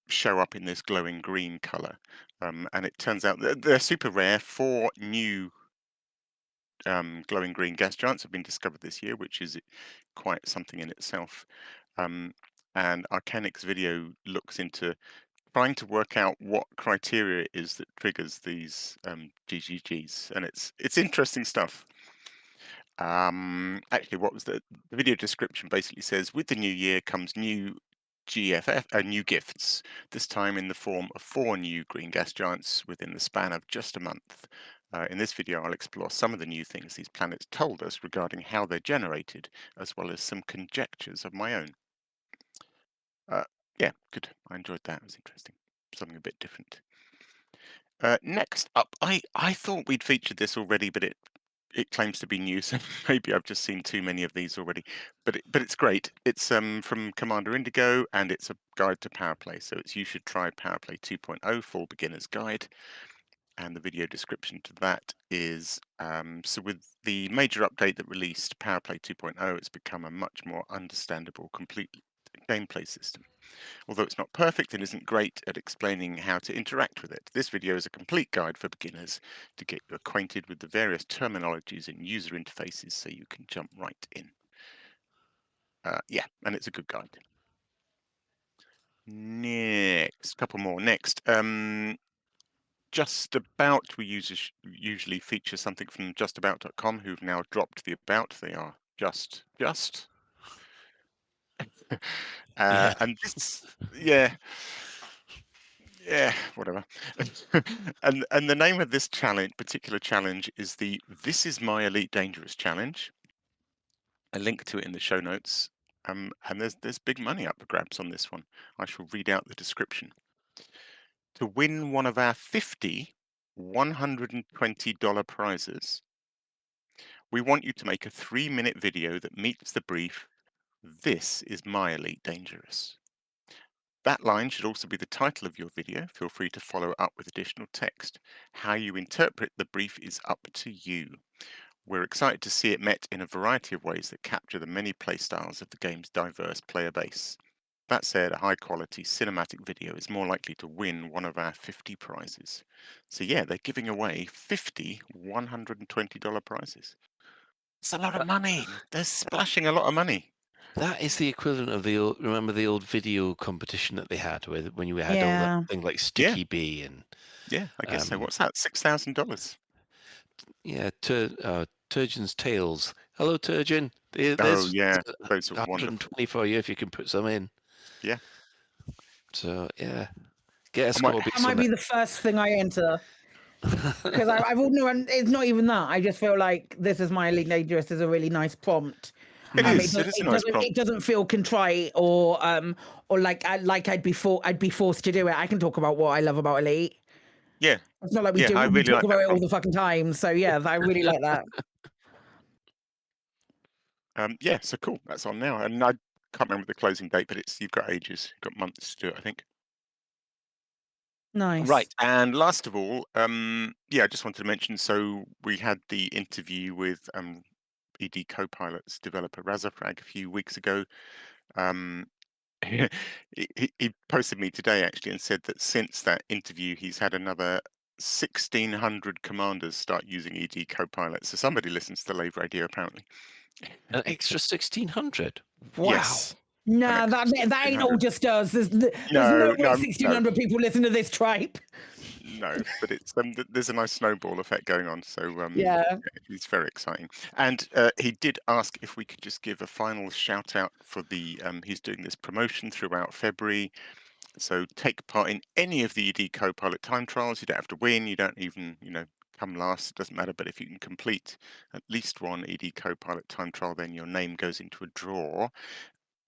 show up in this glowing green color. And it turns out that they're super rare. 4 new glowing green gas giants have been discovered this year, which is quite something in itself. And Arcanic's video looks into trying to work out what criteria it is that triggers these GGGs, and it's interesting stuff. Actually, what was the video description basically says, with the new year comes new new gifts, this time in the form of 4 new green gas giants within the span of just a month. In this video, I'll explore some of the new things these planets told us regarding how they're generated, as well as some conjectures of my own. Yeah, good. I enjoyed that. It was interesting. Something a bit different. Next up, I thought we'd featured this already, but it claims to be new, so maybe I've just seen too many of these already. But it's great. It's from Commander Indigo, and it's a guide to Powerplay. So it's You Should Try Powerplay 2.0 Full Beginner's Guide. And the video description to that is, so with the major update that released Powerplay 2.0, it's become a much more understandable, complete gameplay system. Although it's not perfect and isn't great at explaining how to interact with it, this video is a complete guide for beginners to get you acquainted with the various terminologies and user interfaces so you can jump right in. Yeah, and it's a good guide. Next, couple more. Next, Just About, we usually feature something from justabout.com, who've now dropped the about. They are just. And this, yeah, whatever. and the name of this particular challenge is the This Is My Elite Dangerous challenge. A link to it in the show notes. And there's big money up for grabs on this one. I shall read out the description. To win one of our 50 $120 prizes, we want you to make a 3-minute video that meets the brief, This is my Elite Dangerous. That line should also be the title of your video. Feel free to follow up with additional text. How you interpret the brief is up to you. We're excited to see it met in a variety of ways that capture the many playstyles of the game's diverse player base. That said, a high-quality cinematic video is more likely to win one of our 50 prizes. So yeah, they're giving away 50 $120 prizes. It's a lot of money. They're splashing a lot of money. That is the equivalent of the old. Remember the old video competition that they had, when you had all Yeah. that thing like Sticky Bee and Yeah, I guess so. What's that? $6,000. yeah, Turgeon's Tales. Hello, Turgeon. Oh There's yeah, those are 120 wonderful. for you if you can put some in. Yeah. So yeah, get a I score. might- That might be the first thing I enter. Because I wouldn't know, it's not even that. I just feel like this is my Elite Dangerous is a really nice prompt. It is. It is a nice prompt. It doesn't feel contrite or like I'd be forced to do it. I can talk about what I love about Elite. Yeah. It's not like we Yeah, do. I We really talk like about that it all prompt. the fucking time. So yeah, I really like that. Yeah, so cool. That's on now, and I can't remember the closing date, but you've got ages, you've got months to do it, I think. Nice. Right, and last of all, I just wanted to mention. So we had the interview with ED Copilot's developer Razafrag a few weeks ago. He posted me today actually and said that since that interview, he's had another 1,600 commanders start using ED Copilot. So somebody listens to Lave Radio apparently. An extra 1,600. Wow. Yes. Nah, that ain't all just us. There's no way 1,600 people listen to this tripe. No, but it's there's a nice snowball effect going on. So yeah, it's very exciting. And he did ask if we could just give a final shout out for the he's doing this promotion throughout February. So take part in any of the ED Copilot time trials. You don't have to win. You don't even come last. It doesn't matter. But if you can complete at least one ED Copilot time trial, then your name goes into a draw.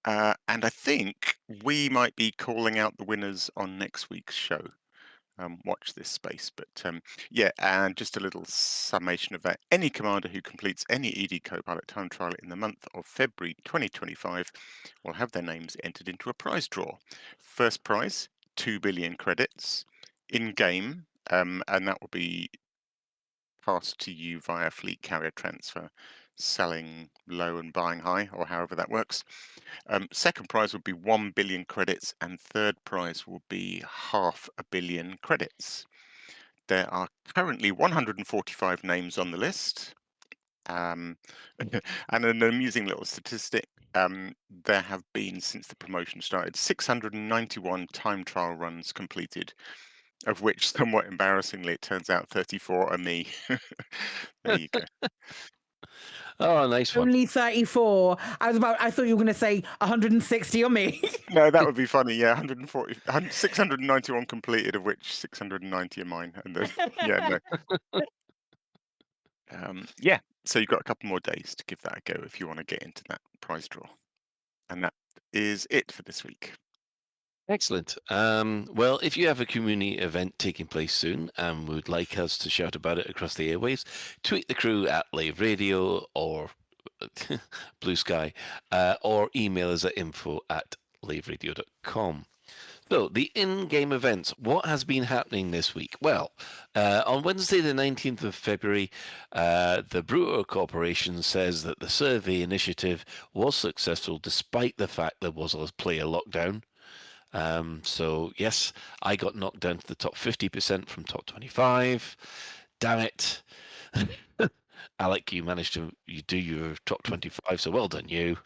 And I think we might be calling out the winners on next week's show. Watch this space. But and just a little summation of that. Any commander who completes any ED Copilot time trial in the month of February 2025 will have their names entered into a prize draw. First prize, 2 billion credits in-game, and that will be passed to you via fleet carrier transfer, selling low and buying high, or however that works. Second prize would be 1 billion credits, and third prize will be 500 million credits. There are currently 145 names on the list. And an amusing little statistic, there have been, since the promotion started, 691 time trial runs completed, of which, somewhat embarrassingly, it turns out 34 are me. There you go. Oh, nice one. Only 34. I thought you were going to say 160 on me. No, that would be funny. Yeah, 691 completed, of which 690 are mine. And so you've got a couple more days to give that a go if you want to get into that prize draw. And that is it for this week. Excellent. Well, if you have a community event taking place soon and would like us to shout about it across the airwaves, tweet the crew at Lave Radio or Blue Sky, or email us at info@laveradio.com. So, the in-game events. What has been happening this week? Well, on Wednesday, the 19th of February, the Brewer Corporation says that the survey initiative was successful despite the fact there was a player lockdown. So, yes, I got knocked down to the top 50% from top 25. Damn it. Alec, you managed to do your top 25, so well done, you.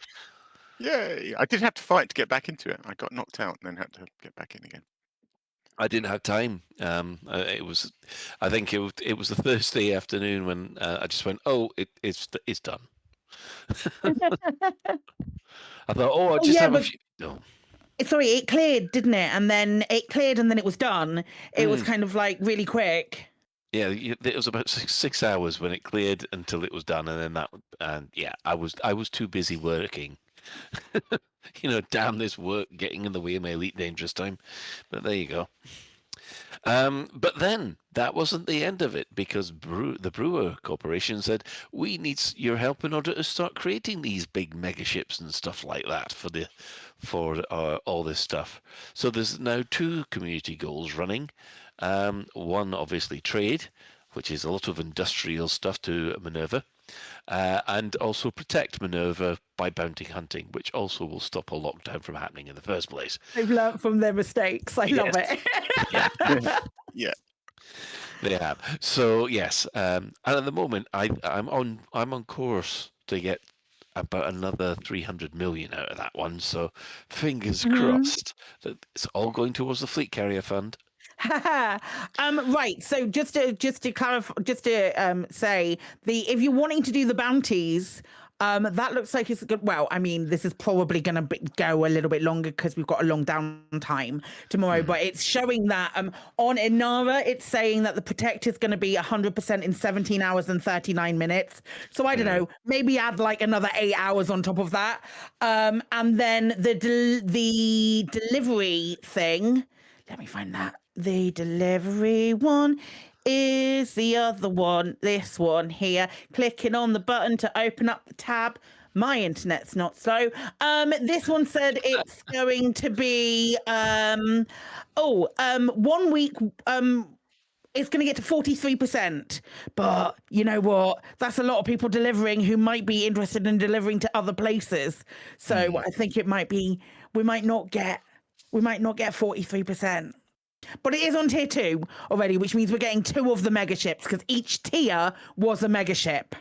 Yeah, I did have to fight to get back into it. I got knocked out and then had to get back in again. I didn't have time. I think it was the Thursday afternoon when I just went, it's done. I thought, I just have a few. No. Sorry, it cleared, didn't it? And then it cleared, and then it was done. It was kind of like really quick. Yeah, it was about 6 hours when it cleared until it was done, and then I was too busy working. Damn this work getting in the way of my Elite Dangerous time. But there you go. But then that wasn't the end of it, because the Brewer Corporation said we need your help in order to start creating these big mega ships and stuff like that for all this stuff. So there's now 2 community goals running. One, obviously, trade, which is a lot of industrial stuff to Minerva, and also protect Minerva by bounty hunting, which also will stop a lockdown from happening in the first place. They've learnt from their mistakes. I love it. Yeah. They have. So yes, and at the moment I'm on course to get about another 300 million out of that one. So fingers Mhm. crossed that it's all going towards the Fleet Carrier Fund. Right. So just to clarify, say if you're wanting to do the bounties, that looks like it's good. Well, I mean, this is probably going to go a little bit longer because we've got a long downtime tomorrow. But it's showing that on Inara, it's saying that the Protect is going to be 100% in 17 hours and 39 minutes. So I don't know, maybe add like another 8 hours on top of that, and then the delivery thing. Let me find that. The delivery one is the other one. This one here. Clicking on the button to open up the tab. My internet's not slow. This one said it's going to be 1 week. It's going to get to 43%. But you know what? That's a lot of people delivering who might be interested in delivering to other places. So I think it might be we might not get 43%. But it is on tier 2 already, which means we're getting 2 of the mega ships because each tier was a mega ship.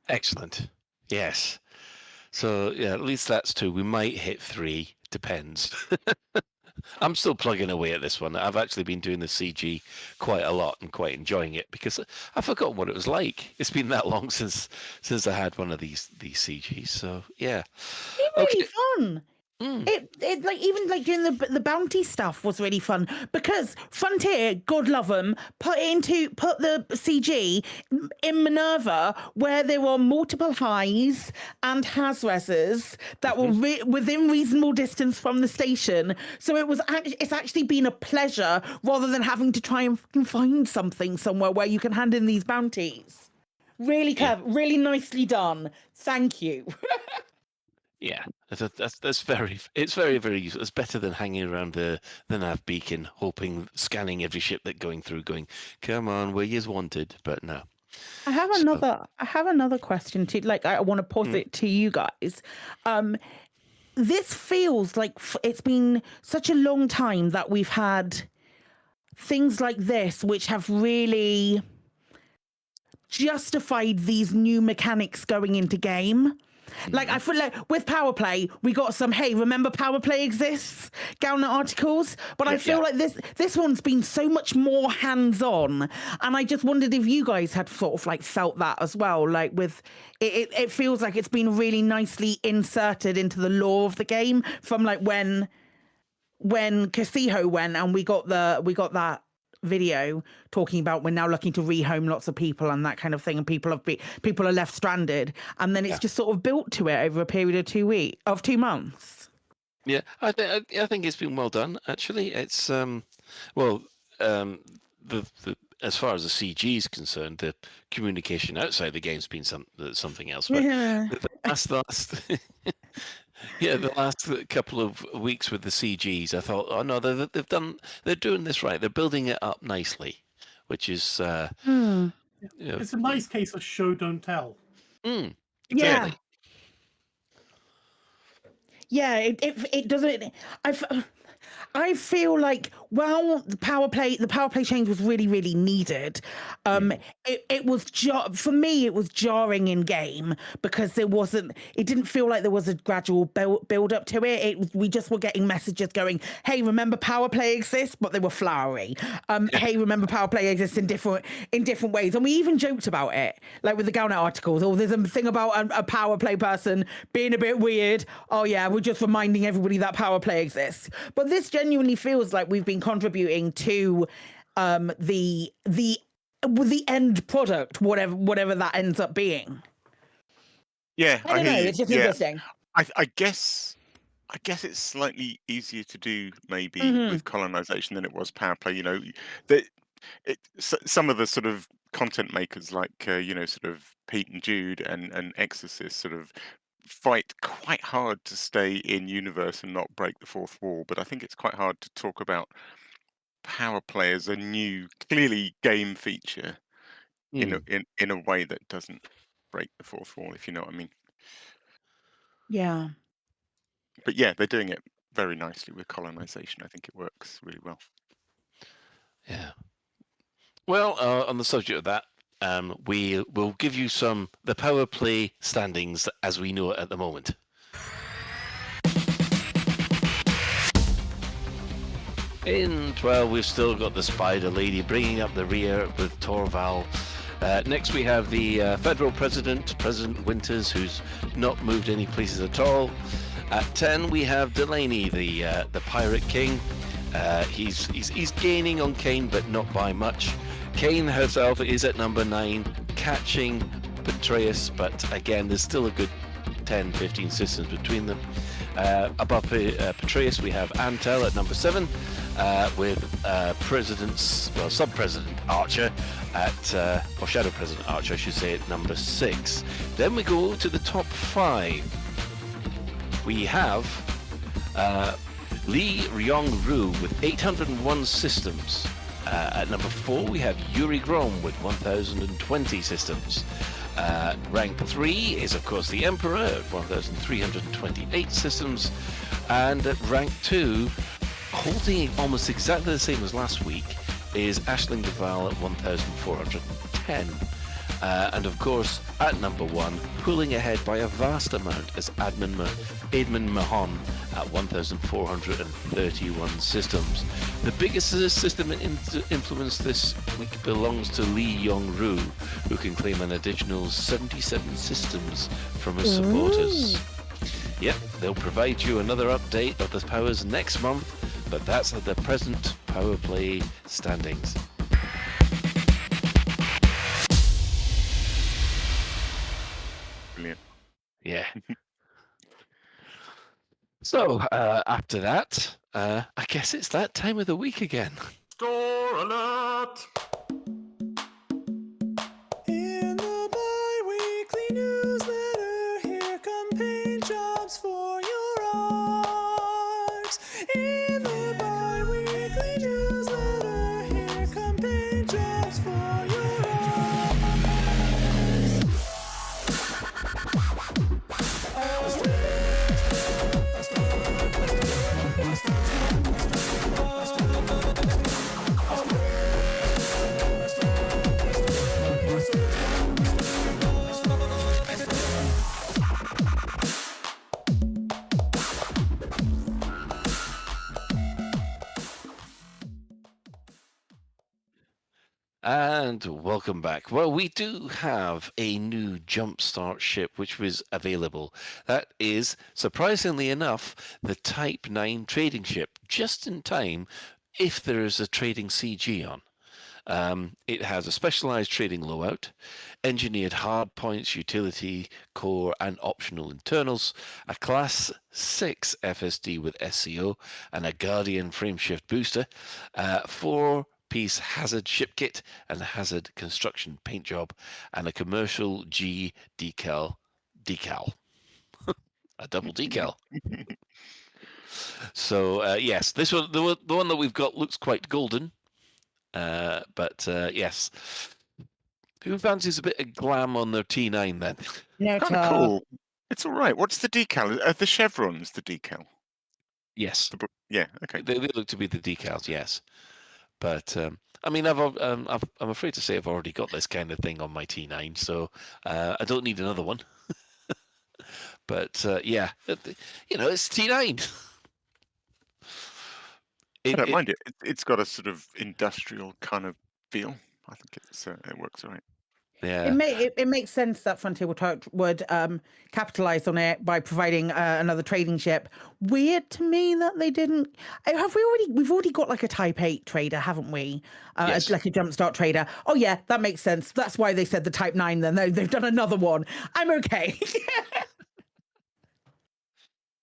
Excellent. Yes. So yeah, at least that's 2. We might hit 3. Depends. I'm still plugging away at this one. I've actually been doing the CG quite a lot and quite enjoying it because I forgot what it was like. It's been that long since I had one of these CGs. So yeah, It's really fun. It like even like doing the bounty stuff was really fun because Frontier, God love them, put the CG in Minerva where there were multiple highs and has-reses that were within reasonable distance from the station. So it's actually been a pleasure rather than having to try and find something somewhere where you can hand in these bounties. Really clever, really nicely done. Thank you. Yeah, that's very useful. It's better than hanging around the nav beacon, scanning every ship that going, come on, where you's wanted. But no. I have another question too. Like I want to pose it to you guys. This feels like it's been such a long time that we've had things like this, which have really justified these new mechanics going into game. Like I feel like with Power Play, we got some, hey, remember Power Play exists? Galnet articles. But I feel like this one's been so much more hands-on. And I just wondered if you guys had sort of like felt that as well. Like with it feels like it's been really nicely inserted into the lore of the game from like when Casijo went and we got that video talking about we're now looking to rehome lots of people and that kind of thing, and people are left stranded, and then it's just sort of built to it over a period of 2 months. Yeah, I think it's been well done. Actually, it's the as far as the CG is concerned, the communication outside the game's been something else. But the last couple of weeks with the CGs, I thought, oh no, they're doing this right. They're building it up nicely, which is it's a nice case of show don't tell. Exactly. Yeah, it doesn't. I feel like the power play change was really, really needed. It was for me, it was jarring in game because it didn't feel like there was a gradual build up to it. We just were getting messages going, hey, remember power play exists, but they were flowery. Hey, remember power play exists in different ways. And we even joked about it, like with the Galnet articles. Oh, there's a thing about a power play person being a bit weird. Oh yeah, we're just reminding everybody that power play exists. But this genuinely feels like we've been contributing to the end product, whatever that ends up being. Yeah, I don't know. It's just interesting. I guess it's slightly easier to do maybe with colonization than it was power play. You know, some of the sort of content makers like sort of Pete and Jude and Exorcist sort of fight quite hard to stay in universe and not break the fourth wall. But I think it's quite hard to talk about power play as a new, clearly game feature in a way that doesn't break the fourth wall, if you know what I mean. Yeah. But yeah, they're doing it very nicely with colonization. I think it works really well. Yeah. Well, on the subject of that, we will give you the power play standings as we know it at the moment. In 12, we've still got the Spider Lady bringing up the rear with Torval. Next, we have the federal president, President Winters, who's not moved any places at all. At 10, we have Delaney, the Pirate King. He's gaining on Kane, but not by much. Kane herself is at number 9, catching Petraeus, but again, there's still a good 10, 15 systems between them. Above Petraeus, we have Antel at number 7, with Sub-President Archer or Shadow President Archer, I should say, at number 6. Then we go to the top 5. We have Lee Ryong-Ru with 801 systems. At number 4, we have Yuri Grom with 1,020 systems. Rank 3 is, of course, the Emperor at 1,328 systems. And at rank 2, holding almost exactly the same as last week, is Aisling Duval at 1,410. And of course, at number 1, pulling ahead by a vast amount, is Edmund Mahon at 1,431 systems. The biggest system influence this week belongs to Lee Yong-Ru, who can claim an additional 77 systems from his supporters. Yep, they'll provide you another update of the powers next month, but that's at the present power play standings. Brilliant. Yeah. So, after that, I guess it's that time of the week again. Store alert! In the bi-weekly newsletter, here come paint jobs for your art. In the bi-weekly newsletter, here come paint jobs for your art. And welcome back. Well, we do have a new Jumpstart ship which was available. That is, surprisingly enough, the Type 9 trading ship, just in time if there is a trading CG on. It has a specialized trading loadout, engineered hardpoints, utility, core, and optional internals, a Class 6 FSD with SCO, and a Guardian frameshift booster, 4-piece Hazard ship kit, and a Hazard construction paint job, and a commercial G decal. A double decal. So, yes, this one, the one that we've got looks quite golden. But yes, who fancies a bit of glam on their T9 then? No, Kind of cool. It's all right. What's the decal? Are the chevrons the decal? Yes. Yeah. Okay. They look to be the decals. Yes. But I mean, I'm afraid to say I've already got this kind of thing on my T9, so I don't need another one. But yeah, it's T9. I don't mind it. It's got a sort of industrial kind of feel. I think it works all right. Yeah. It makes sense that Frontier would capitalize on it by providing another trading ship. Weird to me that they didn't. We've already got like a Type 8 trader, haven't we? Yes. Like a Jumpstart trader. Oh yeah, that makes sense. That's why they said the Type 9. Then they've done another one. I'm okay.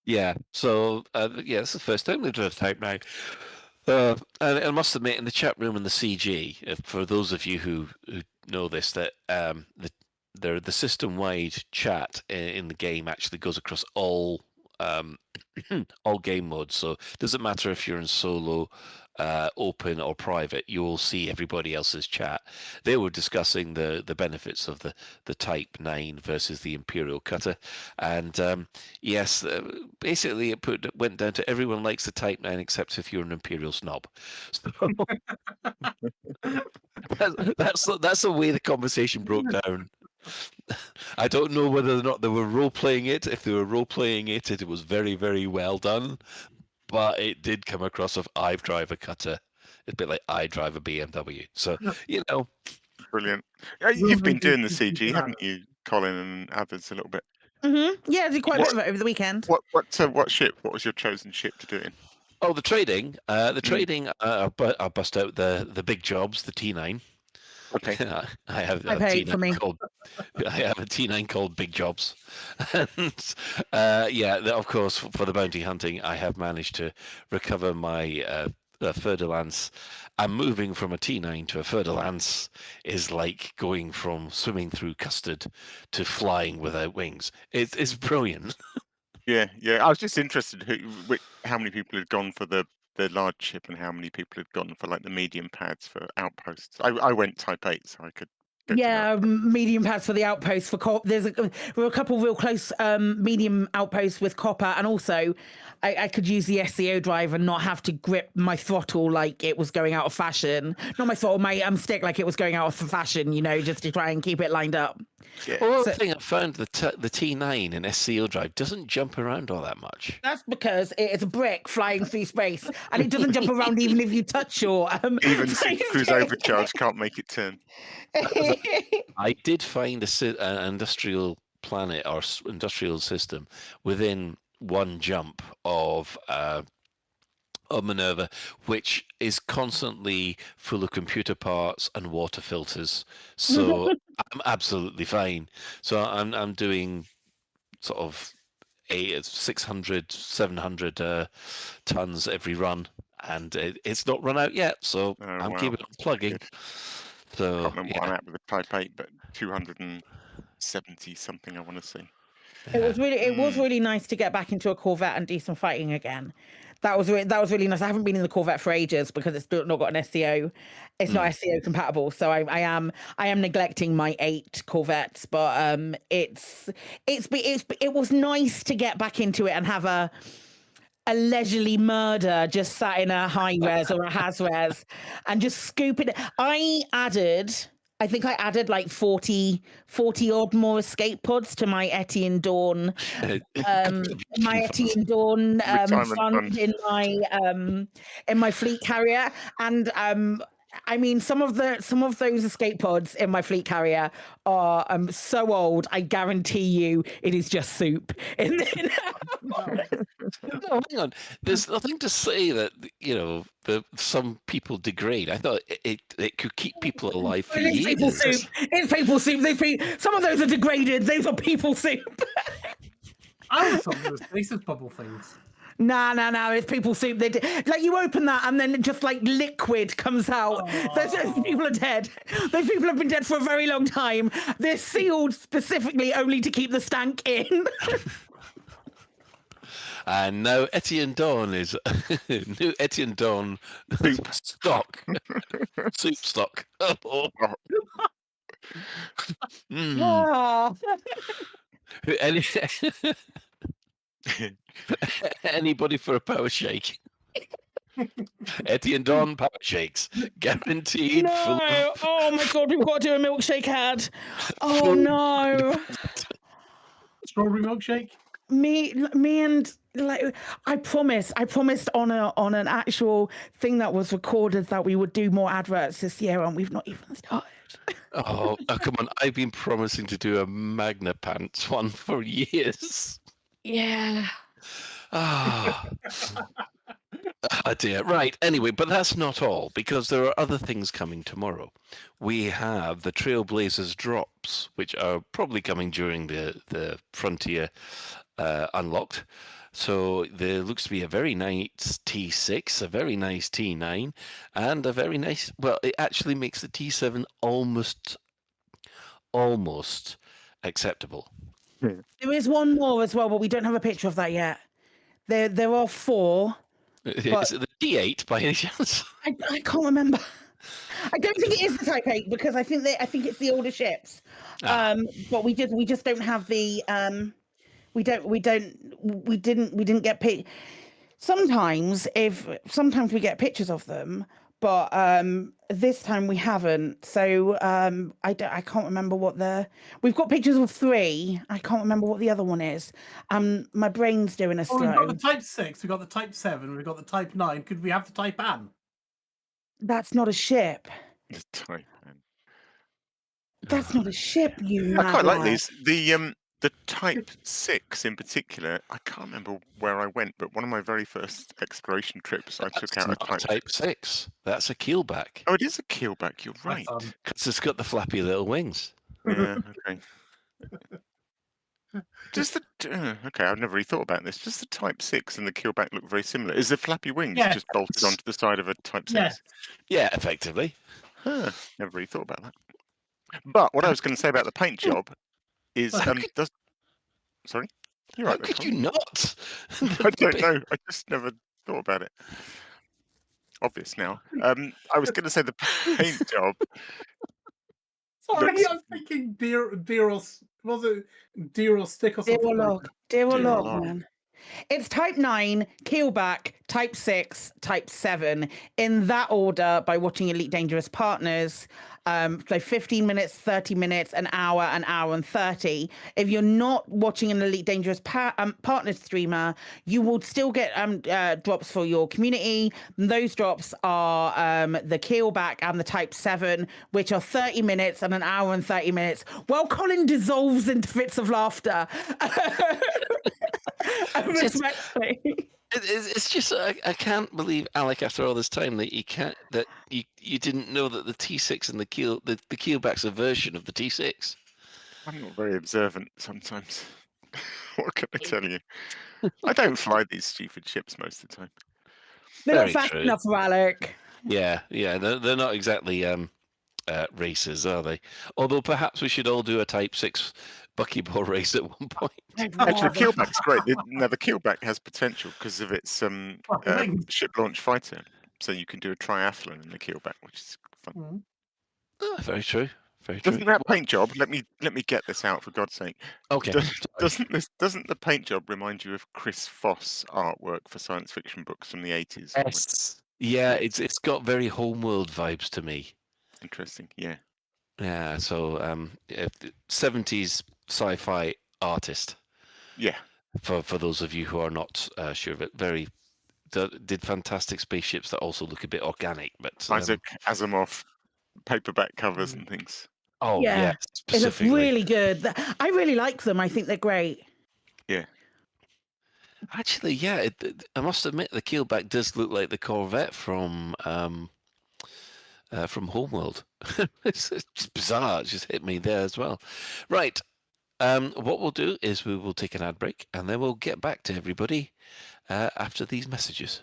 Yeah. So yeah, it's the first time they've done a Type 9. And I must admit, in the chat room and the CG, for those of you who know this, that the system-wide chat in the game actually goes across all all game modes. So it doesn't matter if you're in solo, open or private, you will see everybody else's chat. They were discussing the benefits of the Type 9 versus the Imperial Cutter. And yes, basically it went down to everyone likes the Type 9 except if you're an Imperial snob. So that's the way the conversation broke down. I don't know whether or not they were role-playing it. If they were role-playing it, it was very, very well done. But it did come across of I drive a cutter. It's a bit like I drive a BMW. So, you know. Brilliant. You've been doing the CG, haven't you, Colin and others a little bit? Yeah, I did quite a bit of it over the weekend. What ship? What was your chosen ship to do it in? Oh, the trading. I'll bust out the big jobs, the T9. Okay. I have a T9 called Big Jobs. And of course, for the bounty hunting, I have managed to recover my Fer-de-Lance. And moving from a T9 to a Fer-de-Lance is like going from swimming through custard to flying without wings. It's brilliant. Yeah. I was just interested how many people had gone for the large ship and how many people had gone for like the medium pads for outposts. I went Type 8, so I could. Medium pads for the outposts for cop. There were a couple real close medium outposts with copper, and also I could use the SCO drive and not have to grip my throttle like it was going out of fashion. Not my throttle, my stick like it was going out of fashion. Just to try and keep it lined up. Yeah. Well, the thing I found, the T9 and SCO drive doesn't jump around all that much. That's because it's a brick flying through space, and it doesn't jump around even if you touch your. Even Cruise Overcharge can't make it turn. I did find an industrial planet or industrial system within one jump of Minerva, which is constantly full of computer parts and water filters. So I'm absolutely fine. So I'm doing sort of 600, 700 tons every run, and it's not run out yet. So I'm keeping on plugging. Good. So I can't remember what I'm at with the Type 8, but 270 something I want to say. It was really nice to get back into a Corvette and do some fighting again. That was really nice. I haven't been in the Corvette for ages because it's still not got an SCO. It's not SCO compatible, so I am neglecting my 8 Corvettes. But it was nice to get back into it and have a leisurely murder just sat in a high res or a has res and just scoop it. I think I added like 40 odd more escape pods to my Etienne Dawn, fund in my fleet carrier, and I mean, some of those escape pods in my fleet carrier are so old. I guarantee you, it is just soup. No, hang on. There's nothing to say that some people degrade. I thought it could keep people alive for years. People soup. It's people soup. Some of those are degraded. Those are people soup. I was thought those faces bubble things. No, it's people soup. Like you open that and then just like liquid comes out. Those people are dead. Those people have been dead for a very long time. They're sealed specifically only to keep the stank in. And now Etienne Dawn is new Etienne Dawn soup stock. Soup stock. Anybody for a power shake? Etienne Dawn power shakes, guaranteed. No! Oh my god, we've got to do a milkshake ad. Oh no! Strawberry milkshake. Me and like I promised on an actual thing that was recorded that we would do more adverts this year, and we've not even started. Oh, come on! I've been promising to do a Magna Pants one for years. Yeah. Oh dear. Right. Anyway, but that's not all, because there are other things coming tomorrow. We have the Trailblazers drops, which are probably coming during the Frontier Unlocked. So there looks to be a very nice T6, a very nice T9, and a very nice... Well, it actually makes the T7 almost acceptable. There is one more as well, but we don't have a picture of that yet. There are 4. Is it the D8 by any chance? I can't remember. I don't think it is the Type 8 because I think it's the older ships. But we just don't have the we didn't get sometimes we get pictures of them, but this time we haven't. So I can't remember we've got pictures of 3. I can't remember what the other one is. My brain's doing a slow. We've got the Type 6, we've got the Type 7, we've got the Type 9. Could we have the Type An? That's not a ship. The Type N. That's not a ship, you I quite like mad these. The Type 6 in particular, I can't remember where I went, but one of my very first exploration trips, I took out a Type 6. That's a keelback. Oh, it is a keelback, you're right. Because it's got the flappy little wings. Yeah, okay. Okay, I've never really thought about this. Does the Type 6 and the keelback look very similar? Is the flappy wings just bolted onto the side of a Type 6? Yeah, effectively. Huh, never really thought about that. But what I was going to say about the paint job is... Sorry? You're right. How could you not? I don't know. I just never thought about it. Obvious now. I was going to say the paint job... Sorry, I was thinking Deros. Was it Deros stick or something? Deerolog, man. It's Type 9, keelback, Type 6, Type 7, in that order by watching Elite Dangerous Partners. So 15 minutes, 30 minutes, an hour and 30. If you're not watching an Elite Dangerous Partners streamer, you will still get drops for your community. Those drops are the keelback and the Type 7, which are 30 minutes and an hour and 30 minutes. Well, Colin dissolves into fits of laughter. It's just I can't believe, Alec, after all this time that you didn't know that the T6 and the keelback's a version of the T6. I'm not very observant sometimes. What can I tell you? I don't fly these stupid ships most of the time. They're not fast enough for Alec. Yeah, they're not exactly races, are they? Although perhaps we should all do a Type 6 buckyball race at one point. Actually, the keelback's great. Now, the keelback has potential because of its ship launch fighter. So you can do a triathlon in the keelback, which is fun. Oh, very true. Very true. Doesn't that paint job? Let me get this out for God's sake. Okay. Doesn't the paint job remind you of Chris Foss artwork for science fiction books from the 80s? Yes. Yeah, it's got very Homeworld vibes to me. Interesting. Yeah. Yeah. So 70s sci-fi artist. Yeah. For those of you who are not sure of it, did fantastic spaceships that also look a bit organic. But Isaac Asimov paperback covers and things. Oh yeah, it looks really good. I really like them. I think they're great. Yeah. Actually, yeah, I must admit the keelback does look like the Corvette from Homeworld. It's just bizarre. It just hit me there as well. Right. What we'll do is we will take an ad break and then we'll get back to everybody after these messages.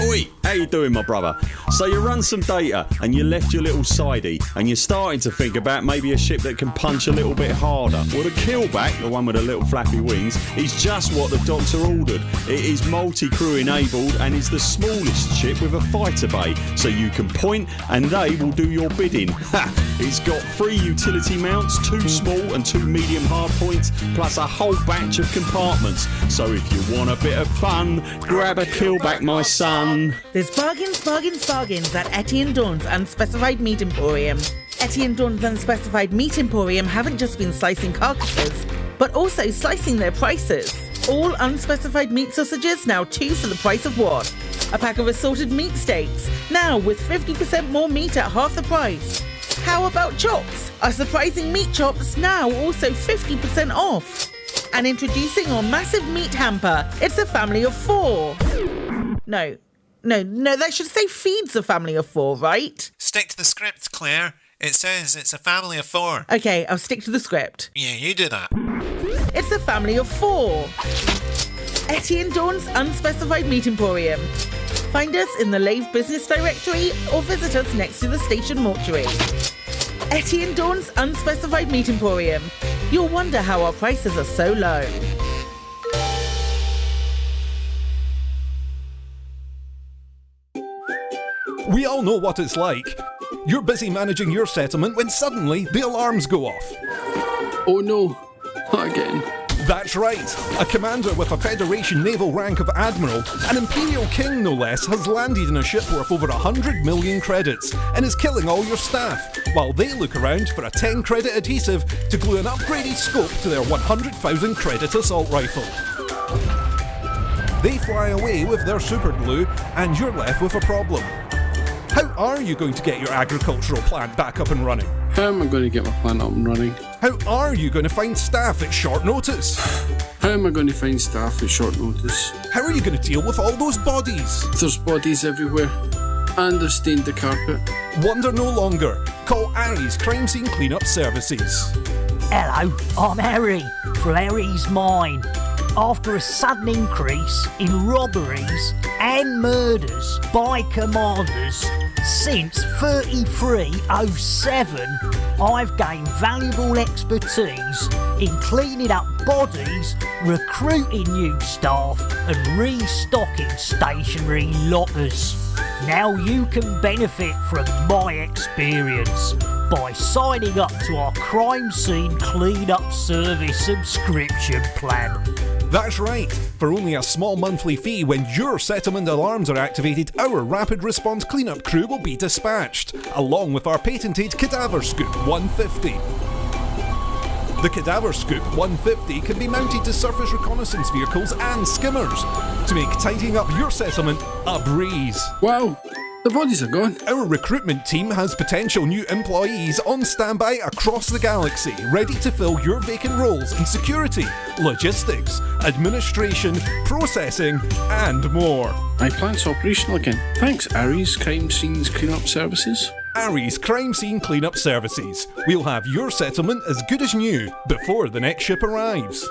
Oi, how you doing, my brother? So you run some data and you left your little sidey and you're starting to think about maybe a ship that can punch a little bit harder. Well, the keelback, the one with the little flappy wings, is just what the doctor ordered. It is multi-crew enabled and is the smallest ship with a fighter bay, so you can point and they will do your bidding. Ha! It's got 3 utility mounts, 2 small and 2 medium hard points, plus a whole batch of compartments. So if you want a bit of fun, grab a keelback, my son. There's bargains at Etienne Dawn's Unspecified Meat Emporium. Etienne Dawn's Unspecified Meat Emporium haven't just been slicing carcasses, but also slicing their prices. All unspecified meat sausages now 2 for the price of 1. A pack of assorted meat steaks, now with 50% more meat at half the price. How about chops? Our surprising meat chops now also 50% off. And introducing our massive meat hamper. It's a family of 4. No, that should say feeds a family of 4, right? Stick to the script, Claire. It says it's a family of 4. Okay, I'll stick to the script. Yeah, you do that. It's a family of 4. Etienne Dawn's Unspecified Meat Emporium. Find us in the Lave Business Directory or visit us next to the station mortuary. Etienne Dawn's Unspecified Meat Emporium. You'll wonder how our prices are so low. We all know what it's like. You're busy managing your settlement when suddenly the alarms go off. Oh no, not again. That's right. A commander with a Federation naval rank of Admiral, an Imperial King no less, has landed in a ship worth over 100 million credits and is killing all your staff, while they look around for a 10 credit adhesive to glue an upgraded scope to their 100,000 credit assault rifle. They fly away with their super glue and you're left with a problem. How are you going to get your agricultural plant back up and running? How am I going to get my plant up and running? How are you going to find staff at short notice? How am I going to find staff at short notice? How are you going to deal with all those bodies? There's bodies everywhere. And they've stained the carpet. Wonder no longer. Call Aries Crime Scene Cleanup Services. Hello, I'm Harry from Harry's Mine. After a sudden increase in robberies and murders by commanders since 3307, I've gained valuable expertise in cleaning up bodies, recruiting new staff and restocking stationary lockers. Now you can benefit from my experience by signing up to our Crime Scene Cleanup Service subscription plan. That's right. For only a small monthly fee, when your settlement alarms are activated, our rapid response cleanup crew will be dispatched, along with our patented Cadaver Scoop 150. The Cadaver Scoop 150 can be mounted to surface reconnaissance vehicles and skimmers to make tidying up your settlement a breeze. Wow, the bodies are gone. Our recruitment team has potential new employees on standby across the galaxy, ready to fill your vacant roles in security, logistics, administration, processing, and more. My plant's operational again. Thanks, Aries Crime Scenes Cleanup Services. Aries Crime Scene Cleanup Services. We'll have your settlement as good as new before the next ship arrives.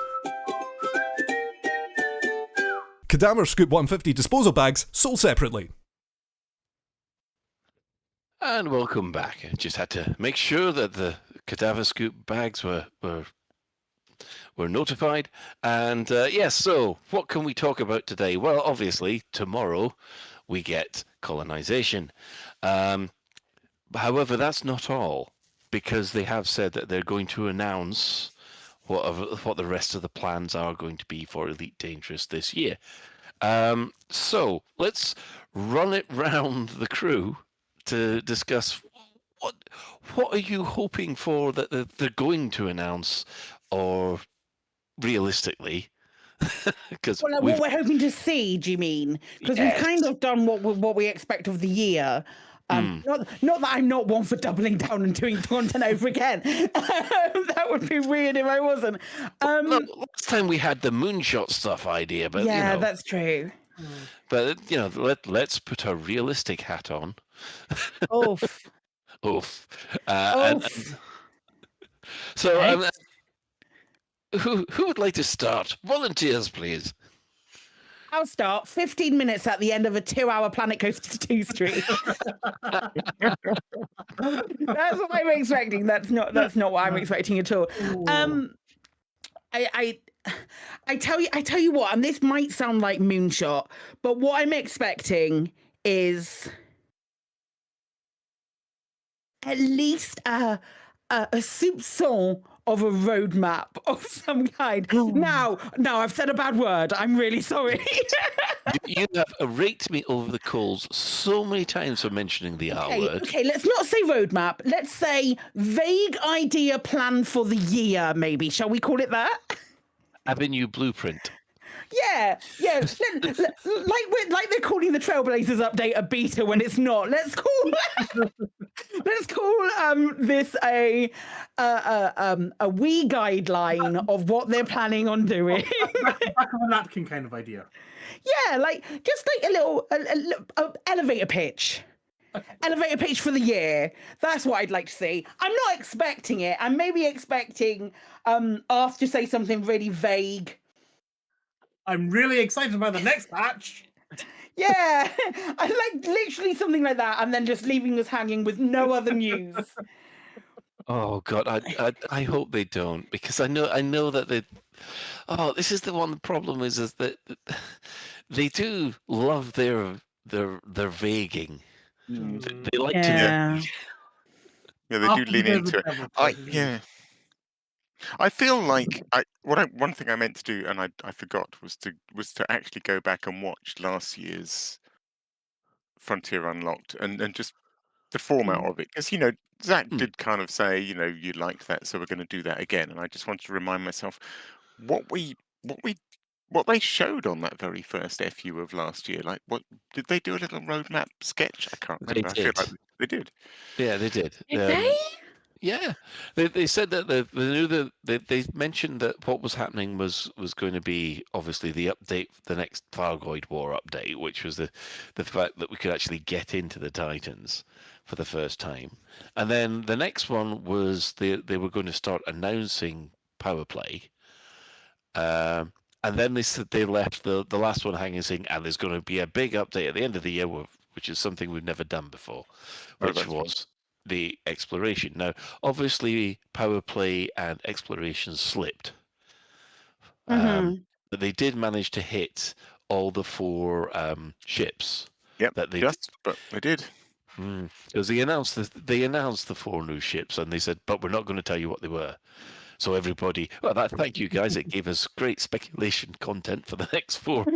Cadaver Scoop 150 disposal bags sold separately. And welcome back. I just had to make sure that the Cadaver Scoop bags were notified. And yes, so what can we talk about today? Well, obviously, tomorrow we get colonization. However, that's not all, because they have said that they're going to announce what the rest of the plans are going to be for Elite Dangerous this year. So let's run it round the crew to discuss what are you hoping for that they're going to announce, or realistically. What we're hoping to see, do you mean? Because we've kind of done what we expect of the year. Not that I'm not one for doubling down and doing content over again. That would be weird if I wasn't. Look, last time we had the moonshot stuff idea, but yeah, that's true. But let's put a realistic hat on. Oof. Oof. So, who would like to start? Volunteers, please. I'll start. 15 minutes at the end of a 2-hour Planet Coaster to 2 Street. That's what I'm expecting. That's not what I'm expecting at all. I tell you what, and this might sound like moonshot, but what I'm expecting is at least a soupçon of a roadmap of some kind. Now, I've said a bad word. I'm really sorry. You have raked me over the coals so many times for mentioning the R word. Okay, let's not say roadmap. Let's say vague idea plan for the year, maybe. Shall we call it that? Avenue blueprint. Yeah. Like they're calling the Trailblazers update a beta when it's not. Let's call this a wee guideline of what they're planning on doing. Back of a napkin kind of idea. Yeah, just a little elevator pitch. Okay. Elevator pitch for the year. That's what I'd like to see. I'm not expecting it. I'm maybe expecting Arth to say something really vague. I'm really excited about the next patch. Yeah, I like literally something like that, and then just leaving us hanging with no other news. Oh God, I hope they don't, because I know that they. Oh, this is the one. The problem is that they do love their vaguing. They like to. Yeah, they do After lean the into it. Devil I feel like one thing I meant to do and I forgot was to actually go back and watch last year's Frontier Unlocked and just the format of it, because Zach did kind of say you liked that, so we're going to do that again, and I just wanted to remind myself what they showed on that very first FU of last year. Like, what did they do? A little roadmap sketch? I can't remember. I feel like they did. Yeah, they did. Did they? Yeah, they said that they knew that they mentioned that what was happening was going to be obviously the update, the next Thargoid War update, which was the fact that we could actually get into the Titans for the first time, and then the next one was they were going to start announcing power play, and then they said they left the last one hanging, saying, and there's going to be a big update at the end of the year, which is something we've never done before, which was the exploration. Now, obviously, power play and exploration slipped, but they did manage to hit all the 4 ships. Yep, but they did. Because they announced the 4 new ships, and they said, but we're not going to tell you what they were. So everybody, thank you guys. It gave us great speculation content for the next 4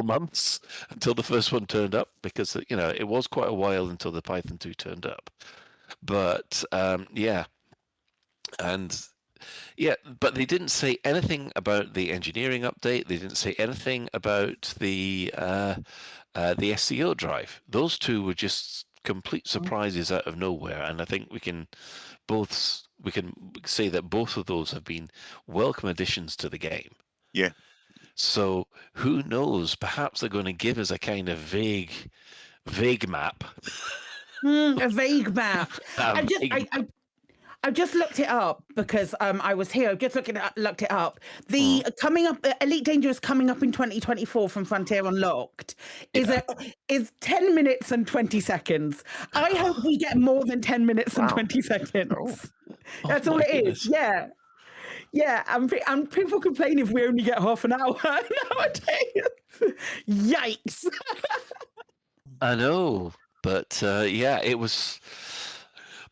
months until the first one turned up, because it was quite a while until the Python 2 turned up. But but they didn't say anything about the engineering update. They didn't say anything about the SCO drive. Those 2 were just complete surprises out of nowhere, and I think we can say that both of those have been welcome additions to the game. Yeah. So who knows? Perhaps they're going to give us a kind of vague map. A vague map. I just looked it up because I was here. Just looked it up. The coming up, Elite Dangerous coming up in 2024 from Frontier Unlocked is 10 minutes and 20 seconds. I hope we get more than 10 minutes and 20 seconds. That's all it is. Yeah. Yeah, and people complain if we only get half an hour nowadays. Yikes. I know, but it was.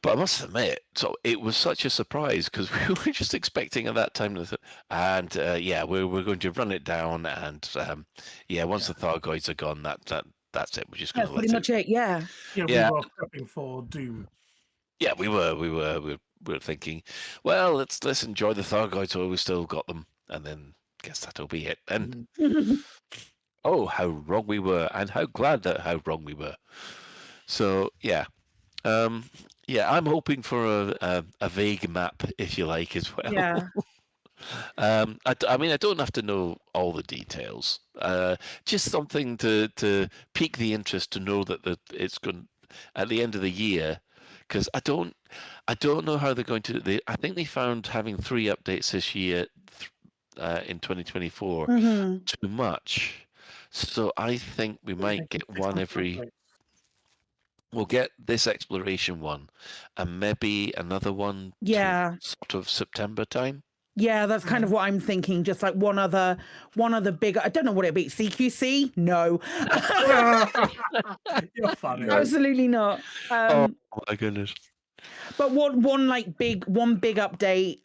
But I must admit, so it was such a surprise, because we were just expecting at that time, and we're going to run it down, and once the Thargoids are gone, that's it. We're just going to let it. Pretty much it. Yeah. We were prepping for Doom. Yeah, we were thinking, well, let's enjoy the Thargoids while we still got them, and then guess that'll be it. And oh, how wrong we were, and how glad that how wrong we were. So yeah. I'm hoping for a vague map, if you like, as well. Yeah. I mean, I don't have to know all the details. Just something to pique the interest, to know that it's going at the end of the year, because I don't know how they're going to. I think they found having 3 updates this year in 2024 too much. So I think we might get one every. We'll get this exploration one, and maybe another one. Sort of September time. Yeah, that's kind of what I'm thinking. Just like one other big. I don't know what it'd be. CQC? No. You're funny. Absolutely not. Oh my goodness. But one big update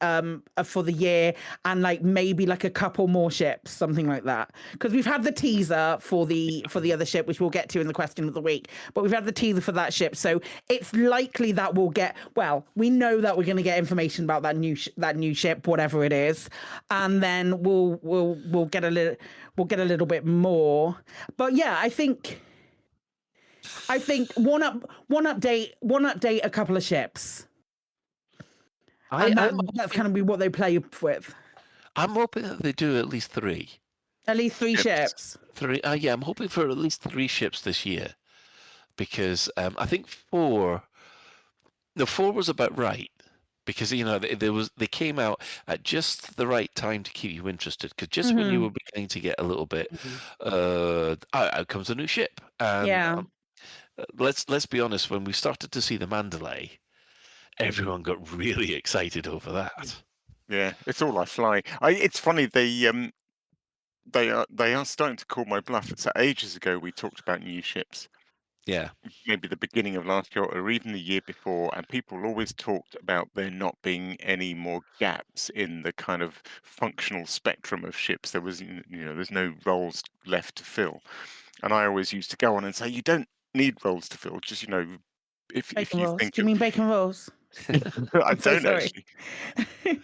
for the year, and like maybe like a couple more ships, something like that. Because we've had the teaser for the other ship, which we'll get to in the question of the week. But we've had the teaser for that ship, so it's likely that we'll get. Well, we know that we're going to get information about that new ship, whatever it is, and then we'll get a little bit more. But yeah, I think one update, a couple of ships. That's kind of what they play with. I'm hoping that they do at least 3. At least 3 ships. 3. Yeah, I'm hoping for at least 3 ships this year, because I think 4. No, 4 was about right, because they came out at just the right time to keep you interested, because just when you were beginning to get a little bit, out comes a new ship. And, let's be honest, when we started to see the Mandalay, everyone got really excited over that. Yeah, it's all I fly. It's funny, they are starting to call my bluff. It's ages ago we talked about new ships, Yeah. maybe the beginning of last year or even the year before, and people always talked about there not being any more gaps in the kind of functional spectrum of ships. There was, there's no roles left to fill. And I always used to go on and say, you don't need roles to fill. Just, if Bacon you rolls. think Do you mean bacon rolls? I I'm so don't sorry. actually.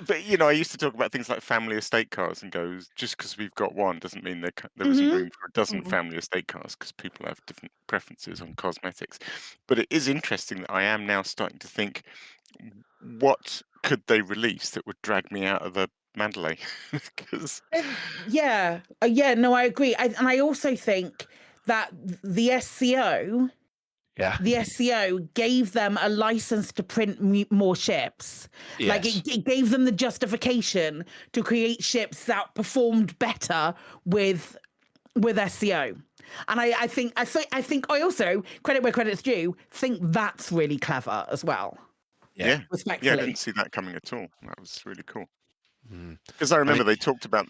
But I used to talk about things like family estate cars and go, just because we've got one doesn't mean there isn't room for a dozen family estate cars, because people have different preferences on cosmetics. But it is interesting that I am now starting to think, what could they release that would drag me out of the Mandalay? Yeah, no, I agree. And I also think that the SCO. Yeah. The SCO gave them a license to print more ships. Yes. Like it gave them the justification to create ships that performed better with SCO. And I think I also, credit where credit's due, think that's really clever as well. Yeah. Respectfully. Yeah, I didn't see that coming at all. That was really cool. Because I remember they talked about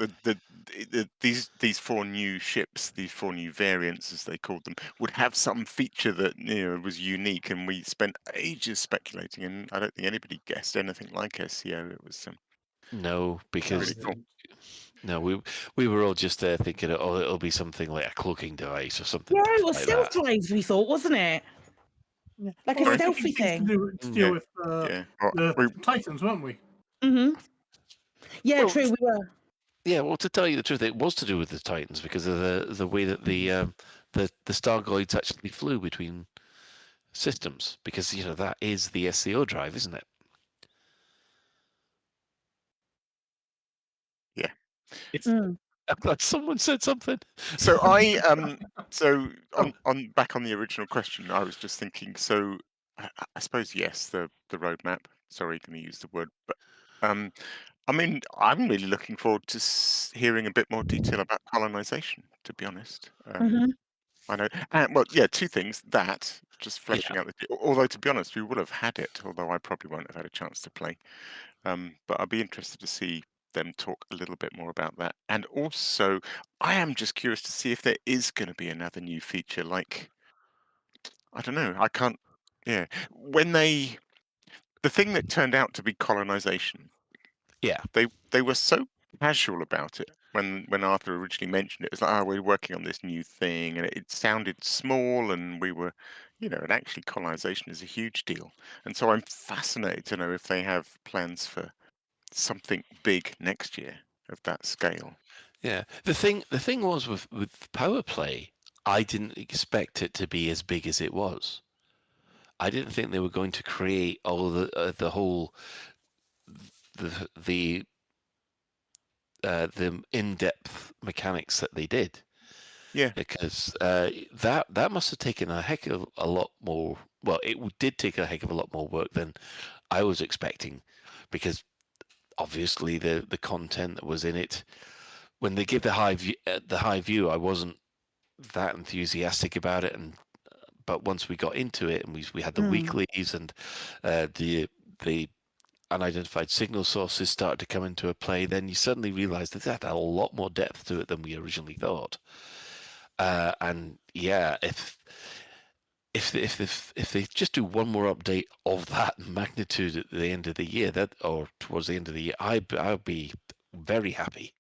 these 4 new ships, these 4 new variants, as they called them, would have some feature that was unique, and we spent ages speculating, and I don't think anybody guessed anything like SCO. It was No, because really cool. no, we were all just there thinking, oh, it'll be something like a cloaking device or something. Yeah, it was like stealth that. drives, we thought, wasn't it? Yeah. Like Well, a I think stealthy it thing. to deal with the Titans, weren't we? Mm-hmm. Yeah, Well, true, we were. Yeah, well, to tell you the truth, it was to do with the Titans because of the way that the Stargoids actually flew between systems, because that is the SCO drive, isn't it? Yeah. I'm glad someone said something. So I on back on the original question, I was just thinking. So I suppose yes, the roadmap. Sorry, going to use the word, but I mean, I'm really looking forward to hearing a bit more detail about colonization. To be honest, I know. And, well, yeah, 2 things. That just fleshing out the. Although to be honest, we will have had it. Although I probably won't have had a chance to play. But I'd be interested to see them talk a little bit more about that. And also, I am just curious to see if there is going to be another new feature. Like, I don't know. I can't. Yeah, when the thing that turned out to be colonization. Yeah, they were so casual about it when Arthur originally mentioned it. It's like, oh, we're working on this new thing, and it sounded small, and we were, and actually colonization is a huge deal. And so I'm fascinated to know if they have plans for something big next year of that scale. Yeah, the thing was with Power Play, I didn't expect it to be as big as it was. I didn't think they were going to create all the whole the in-depth mechanics that they did. Yeah, because that must have taken a heck of a lot more. Well, it did take a heck of a lot more work than I was expecting, because obviously the content that was in it, when they give the high view, I wasn't that enthusiastic about it, but once we got into it and we had the weeklies and the unidentified signal sources started to come into a play, then you suddenly realize that had a lot more depth to it than we originally thought. And yeah, if they just do one more update of that magnitude at the end of the year, or towards the end of the year, I'd be very happy.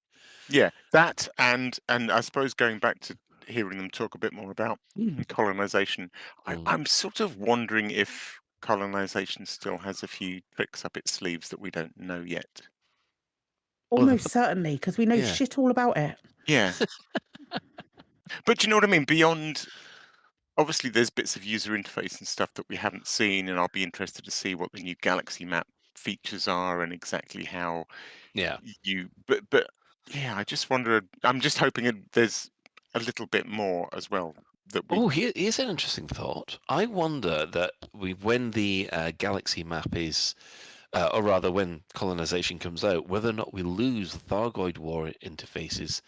Yeah, that and I suppose going back to hearing them talk a bit more about colonization, I'm sort of wondering if colonization still has a few tricks up its sleeves that we don't know yet. Almost certainly, because we know shit all about it. Yeah. But do you know what I mean? Beyond, obviously, there's bits of user interface and stuff that we haven't seen, and I'll be interested to see what the new Galaxy Map features are and exactly how you. But yeah, I just wonder. I'm just hoping there's a little bit more as well. Here's an interesting thought. I wonder that when the Galaxy Map is, or rather when colonization comes out, whether or not we lose the Thargoid War interfaces.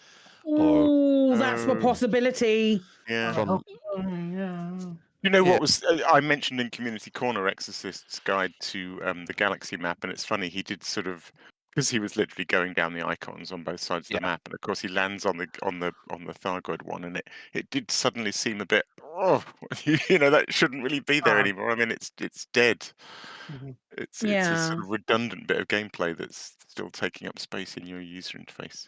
Oh, that's a possibility. Yeah. Yeah. You know what was I mentioned in Community Corner Exorcist's guide to the Galaxy Map, and it's funny, he did sort of because he was literally going down the icons on both sides of the map, and of course he lands on the Thargoid one, and it did suddenly seem a bit, that shouldn't really be there anymore. I mean, it's dead. It's a sort of redundant bit of gameplay that's still taking up space in your user interface.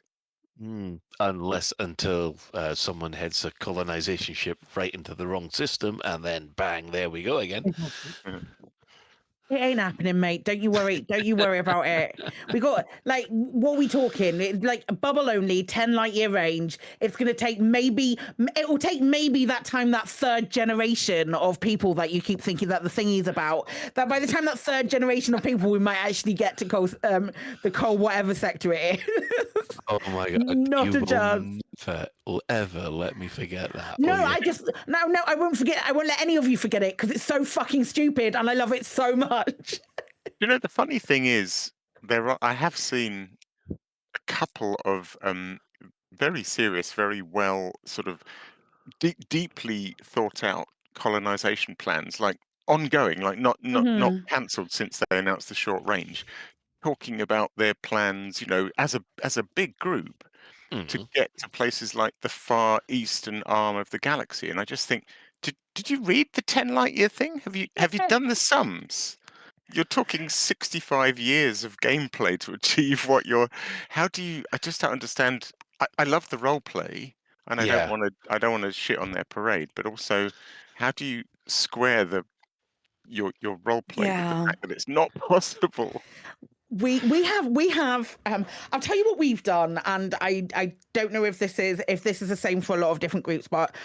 Until someone heads a colonization ship right into the wrong system, and then bang, there we go again. It ain't happening, mate. Don't you worry. Don't you worry about it. We got, like, what are we talking? Like, bubble only, 10 light year range. It's going to take it'll take maybe that time, that third generation of people that you keep thinking that the thingy's about, that by the time that third generation of people, we might actually get to the coal whatever sector it is. Oh my God. Not a chance. Will ever let me forget that. No, I won't forget. I won't let any of you forget it because it's so fucking stupid and I love it so much. The funny thing is, I have seen a couple of very serious, very well sort of deeply thought out colonization plans, like ongoing, like not cancelled since they announced the short range, talking about their plans, as a big group to get to places like the far eastern arm of the galaxy. And I just think, did you read the 10 light year thing? Have you done the sums? You're talking 65 years of gameplay to achieve what I just don't understand. I love the role play, and I don't want to shit on their parade, but also, how do you square your role play with the fact that it's not possible? We have I'll tell you what we've done, and I don't know if this is the same for a lot of different groups, but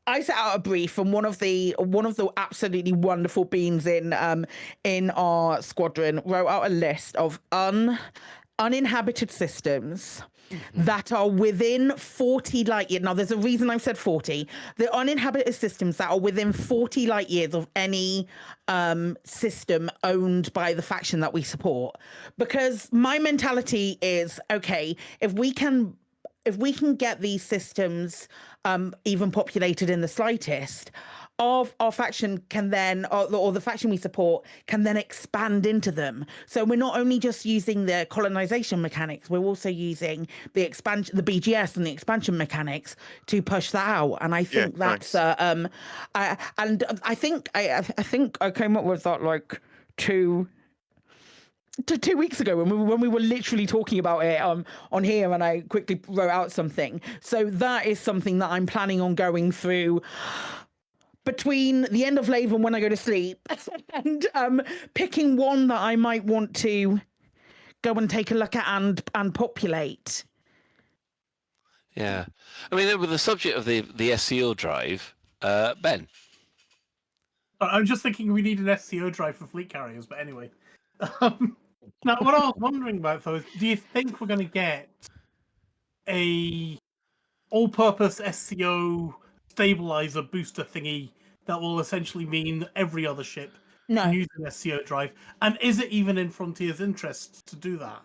I set out a brief, and one of the absolutely wonderful beans in our squadron wrote out a list of uninhabited systems that are within 40 light years. Now, there's a reason I've said 40. The uninhabited systems that are within 40 light years of any system owned by the faction that we support. Because my mentality is, okay, if we can get these systems even populated in the slightest, our faction can then, or the faction we support can then expand into them. So we're not only just using the colonization mechanics, we're also using the expansion, the BGS and the expansion mechanics to push that out. And I think that's nice. I think I came up with that like 2 weeks ago when we were literally talking about it on here, and I quickly wrote out something. So that is something that I'm planning on going through between the end of Lave and when I go to sleep, and picking one that I might want to go and take a look at and populate. Yeah. I mean, with the subject of the SEO drive, Ben. I'm just thinking we need an SEO drive for fleet carriers, but anyway. Now, what I was wondering about, though, is do you think we're going to get a all-purpose SEO stabilizer booster thingy that will essentially mean every other ship can use an SEO drive? And is it even in Frontier's interest to do that?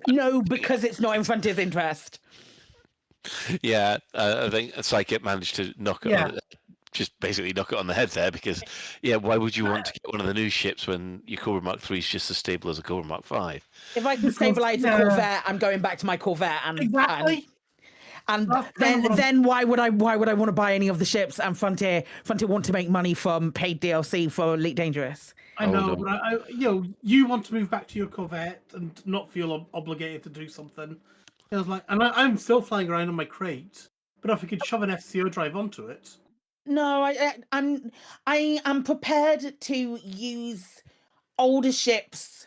No, because it's not in Frontier's interest. Yeah, I think Psychic managed to knock it on, just basically knock it on the head there, because, why would you want to get one of the new ships when your Cobra Mark 3 is just as stable as a Cobra Mark 5? If I can stabilize a Corvette, I'm going back to my Corvette. And then why would I want to buy any of the ships? And Frontier want to make money from paid DLC for Elite Dangerous. I know, but you want to move back to your Corvette and not feel obligated to do something. I was like, and I'm still flying around on my crate, but if I could shove an SEO drive onto it. No, I am prepared to use older ships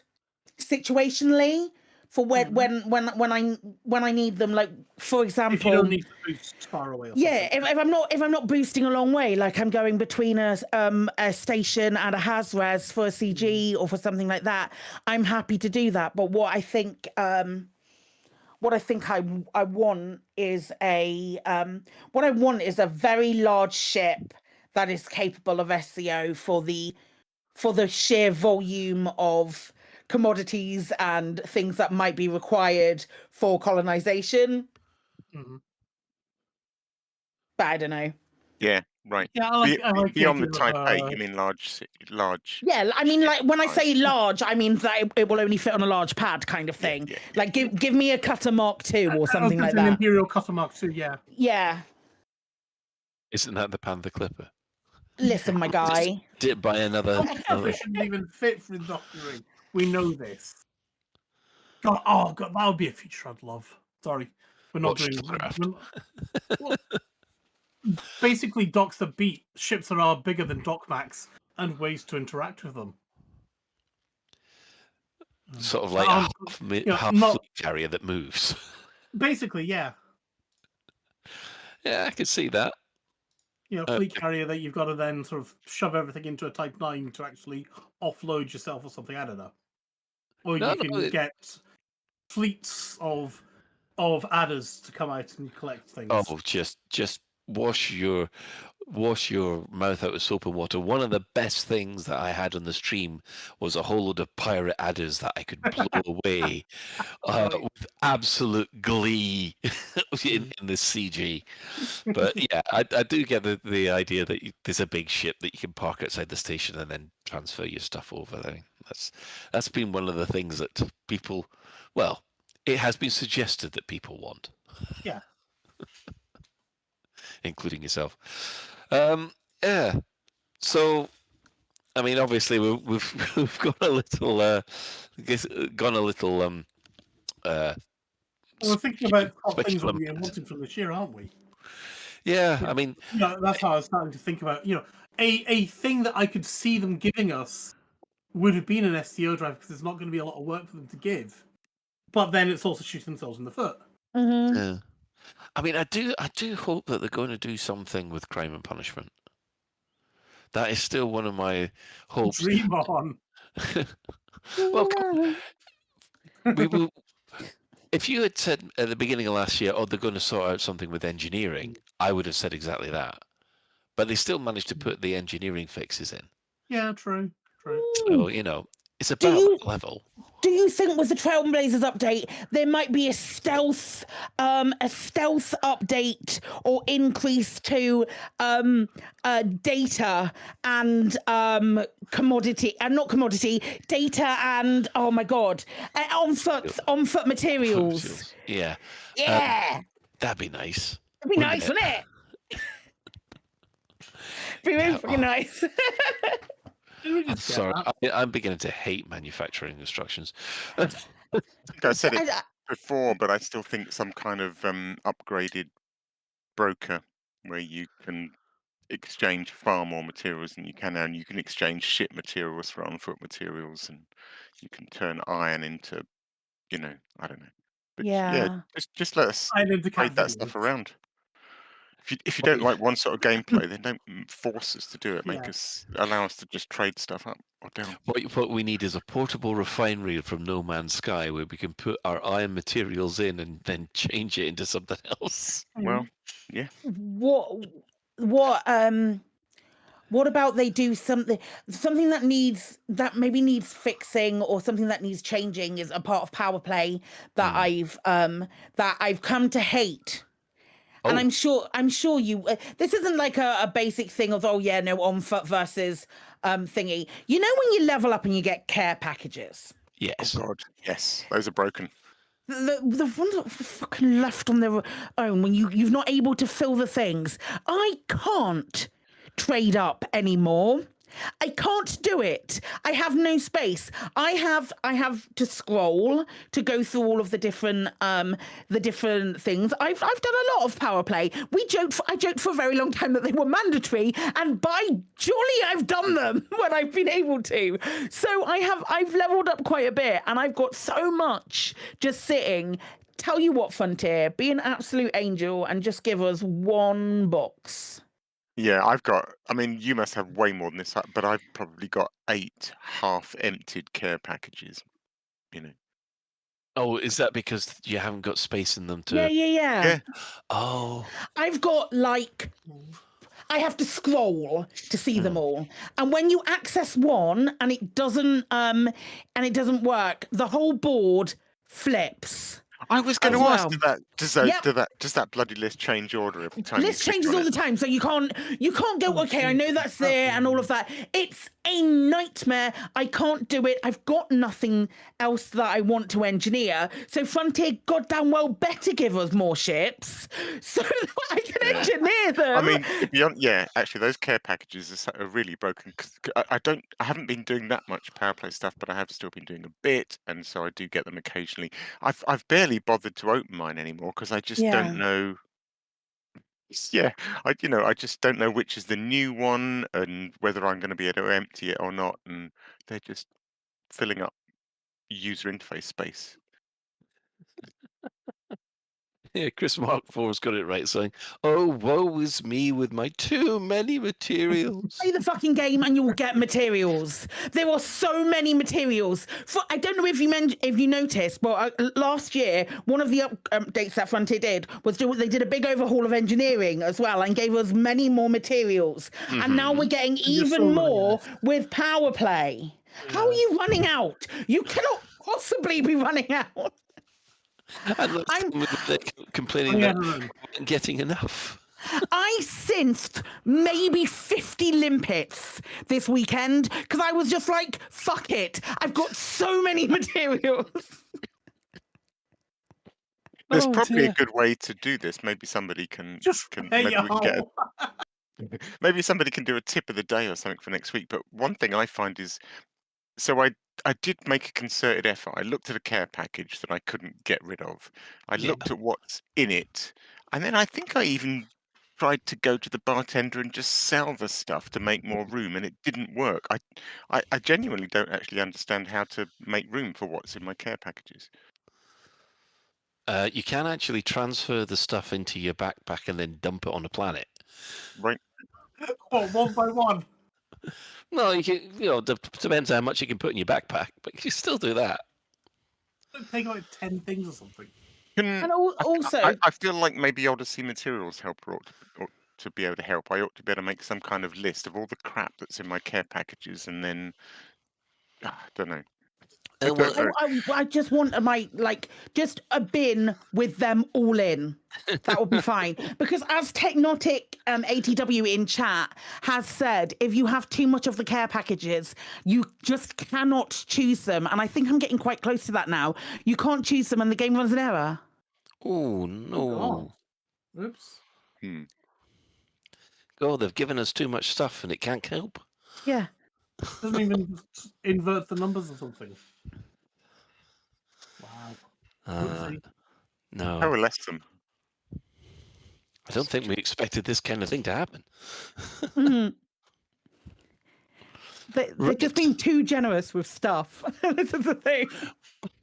situationally for when I need them. Like, for example, if you don't need to boost far away. Or if I'm not boosting a long way, like I'm going between a station and a Hazres for a CG or for something like that, I'm happy to do that. But what I think I want is a very large ship that is capable of SEO for the sheer volume of commodities and things that might be required for colonization. Mm-hmm. But I don't know. Yeah, right. Yeah, I like beyond the idea Type of, 8, you mean large. Yeah, I mean, like when I say large, I mean that it will only fit on a large pad, kind of thing. Like, give me a Cutter Mark II or something like an that. Imperial Cutter Mark II, yeah. Yeah. Isn't that the Panther Clipper? Listen, my guy. Did buy another. They shouldn't even fit for the doctoring. We know this. God, that would be a feature I'd love. Sorry, we're not doing. Well, basically, docks that beat ships that are bigger than Docmax and ways to interact with them. Sort of like a half fleet carrier that moves. Basically, yeah. Yeah, I could see that. Fleet carrier that you've got to then sort of shove everything into a Type 9 to actually offload yourself or something. I don't know. Or you can get fleets of adders to come out and collect things. Oh, just wash your mouth out with soap and water. One of the best things that I had on the stream was a whole load of pirate adders that I could blow away with absolute glee in the CG. But yeah, I do get the idea that there's a big ship that you can park outside the station and then transfer your stuff over there. That's been one of the things that people, well, it has been suggested that people want. Yeah. Including yourself. Yeah. So, I mean, obviously we've gone a little. We're thinking about things that we wanted from this year, aren't we? Yeah, I mean, that's how I was starting to think about. A thing that I could see them giving us would have been an STO drive because there's not going to be a lot of work for them to give. But then it's also shooting themselves in the foot. Mm-hmm. Yeah. I mean, I do hope that they're going to do something with Crime and Punishment. That is still one of my hopes. Dream on. Well, we will. If you had said at the beginning of last year, "Oh, they're going to sort out something with engineering," I would have said exactly that. But they still managed to put the engineering fixes in. Yeah, true. So it's about level. Do you think with the Trailblazers update there might be a stealth update or increase to data and data and oh my god, on foot materials? Yeah. Yeah. That'd be nice. It'd be nice, wouldn't it? Be really fucking nice. I'm sorry, I'm beginning to hate manufacturing instructions. I think I said it before, but I still think some kind of upgraded broker where you can exchange far more materials than you can now, and you can exchange ship materials for on-foot materials, and you can turn iron into, I don't know. But yeah, just let us trade that stuff around. If you don't like one sort of gameplay, then don't force us to do it. Allow us to just trade stuff up or down. What we need is a portable refinery from No Man's Sky where we can put our iron materials in and then change it into something else. Well, yeah. What about they do something that maybe needs fixing or something that needs changing is a part of Power Play that I've come to hate. And I'm sure you. This isn't like a basic thing of on foot versus thingy. You know when you level up and you get care packages. Yes. Oh God, yes, those are broken. The ones that are fucking left on their own when you've not able to fill the things. I can't trade up anymore. I can't do it. I have no space. I have to scroll to go through all of the different things. I've done a lot of Power Play. I joked for a very long time that they were mandatory, and by jolly I've done them when I've been able to. So I've leveled up quite a bit, and I've got so much just sitting. Tell you what, Frontier, be an absolute angel and just give us one box. Yeah, you must have way more than this, but I've probably got 8 half-emptied care packages, Oh, is that because you haven't got space in them to... Yeah. Oh. I've got, I have to scroll to see them all. And when you access one and it doesn't work, the whole board flips. I was going to as ask, well. does that bloody list change order every time? List changes all the time, so you can't go, okay, I know that's there and all of that. It's a nightmare. I can't do it. I've got nothing else that I want to engineer. So Frontier goddamn well better give us more ships so that I can engineer them. I mean, actually, those care packages are really broken. Cause I haven't been doing that much power play stuff, but I have still been doing a bit, and so I do get them occasionally. I've barely bothered to open mine anymore because I just don't know. Yeah, I just don't know which is the new one and whether I'm going to be able to empty it or not, and they're just filling up user interface space. Yeah, Chris Mark IV's got it right, saying, "Oh, woe is me with my too many materials." Play the fucking game and you will get materials. There are so many materials. I don't know if you noticed, but last year, one of the updates that Frontier did was they did a big overhaul of engineering as well and gave us many more materials. Mm-hmm. And now we're getting even more with power play. How are you running out? You cannot possibly be running out. I'm complaining that I'm getting enough. I synced maybe 50 limpets this weekend because I was just like, fuck it. I've got so many materials. There's probably a good way to do this. Maybe somebody can maybe somebody can do a tip of the day or something for next week. But one thing I find is, so I did make a concerted effort. I looked at a care package that I couldn't get rid of. I looked at what's in it. And then I think I even tried to go to the bartender and just sell the stuff to make more room, and it didn't work. I genuinely don't actually understand how to make room for what's in my care packages. You can actually transfer the stuff into your backpack and then dump it on the planet. Right. Oh, one by one. No, depends how much you can put in your backpack, but you can still do that. Take like 10 things or something. And also, I feel like maybe Odyssey Materials ought to be able to help. I ought to be able to make some kind of list of all the crap that's in my care packages, and then I don't know. I just want just a bin with them all in. That would be fine. Because as Technotic ATW in chat has said, if you have too much of the care packages, you just cannot choose them. And I think I'm getting quite close to that now. You can't choose them and the game runs an error. Oh, no. Oops. God, they've given us too much stuff and it can't help. Yeah. Doesn't even invert the numbers or something. Wow. No. Coalesce them. I don't think we expected this kind of thing to happen. They're just being too generous with stuff. This is the thing.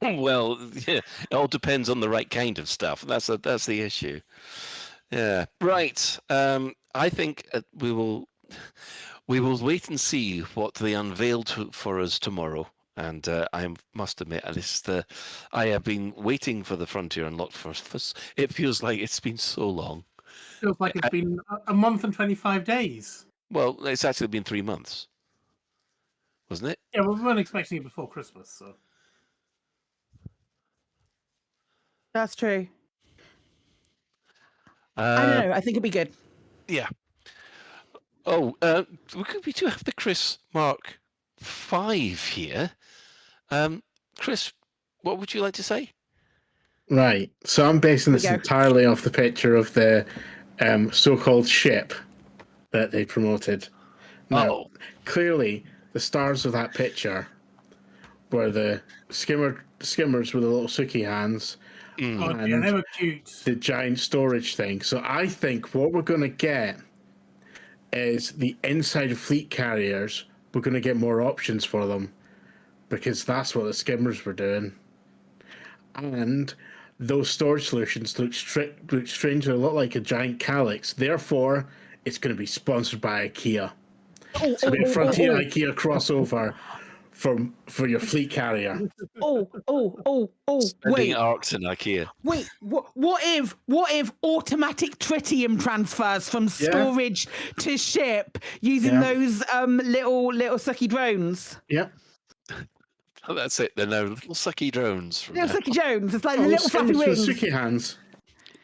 Well, yeah, it all depends on the right kind of stuff. That's the issue. Yeah. Right. I think we will wait and see what they unveil for us tomorrow. And I must admit, I have been waiting for the Frontier Unlocked for it feels like it's been so long. Feels like it's been a month and 25 days. Well, it's actually been 3 months, wasn't it? Yeah, well, we weren't expecting it before Christmas, so. That's true. I don't know. I think it'd be good. Yeah. Oh, we do have the Chris Mark 5 here. Chris, what would you like to say? Right. So I'm basing this entirely off the picture of the so-called ship that they promoted. Now, clearly, the stars of that picture were the skimmers with the little sookie hands. And they were cute. The giant storage thing. So I think what we're going to get is the inside of fleet carriers. We're going to get more options for them because that's what the skimmers were doing. And those storage solutions look strangely a lot like a giant calyx. Therefore, it's going to be sponsored by IKEA. So it'll be a Frontier IKEA crossover for your fleet carrier. Spending arcs in IKEA. Wait, what if automatic tritium transfers from storage to ship using those little sucky drones? Yeah. Oh, that's it. They're now little sucky drones. From Little now. Sucky Jones. It's like the little fluffy wings. Suki hands.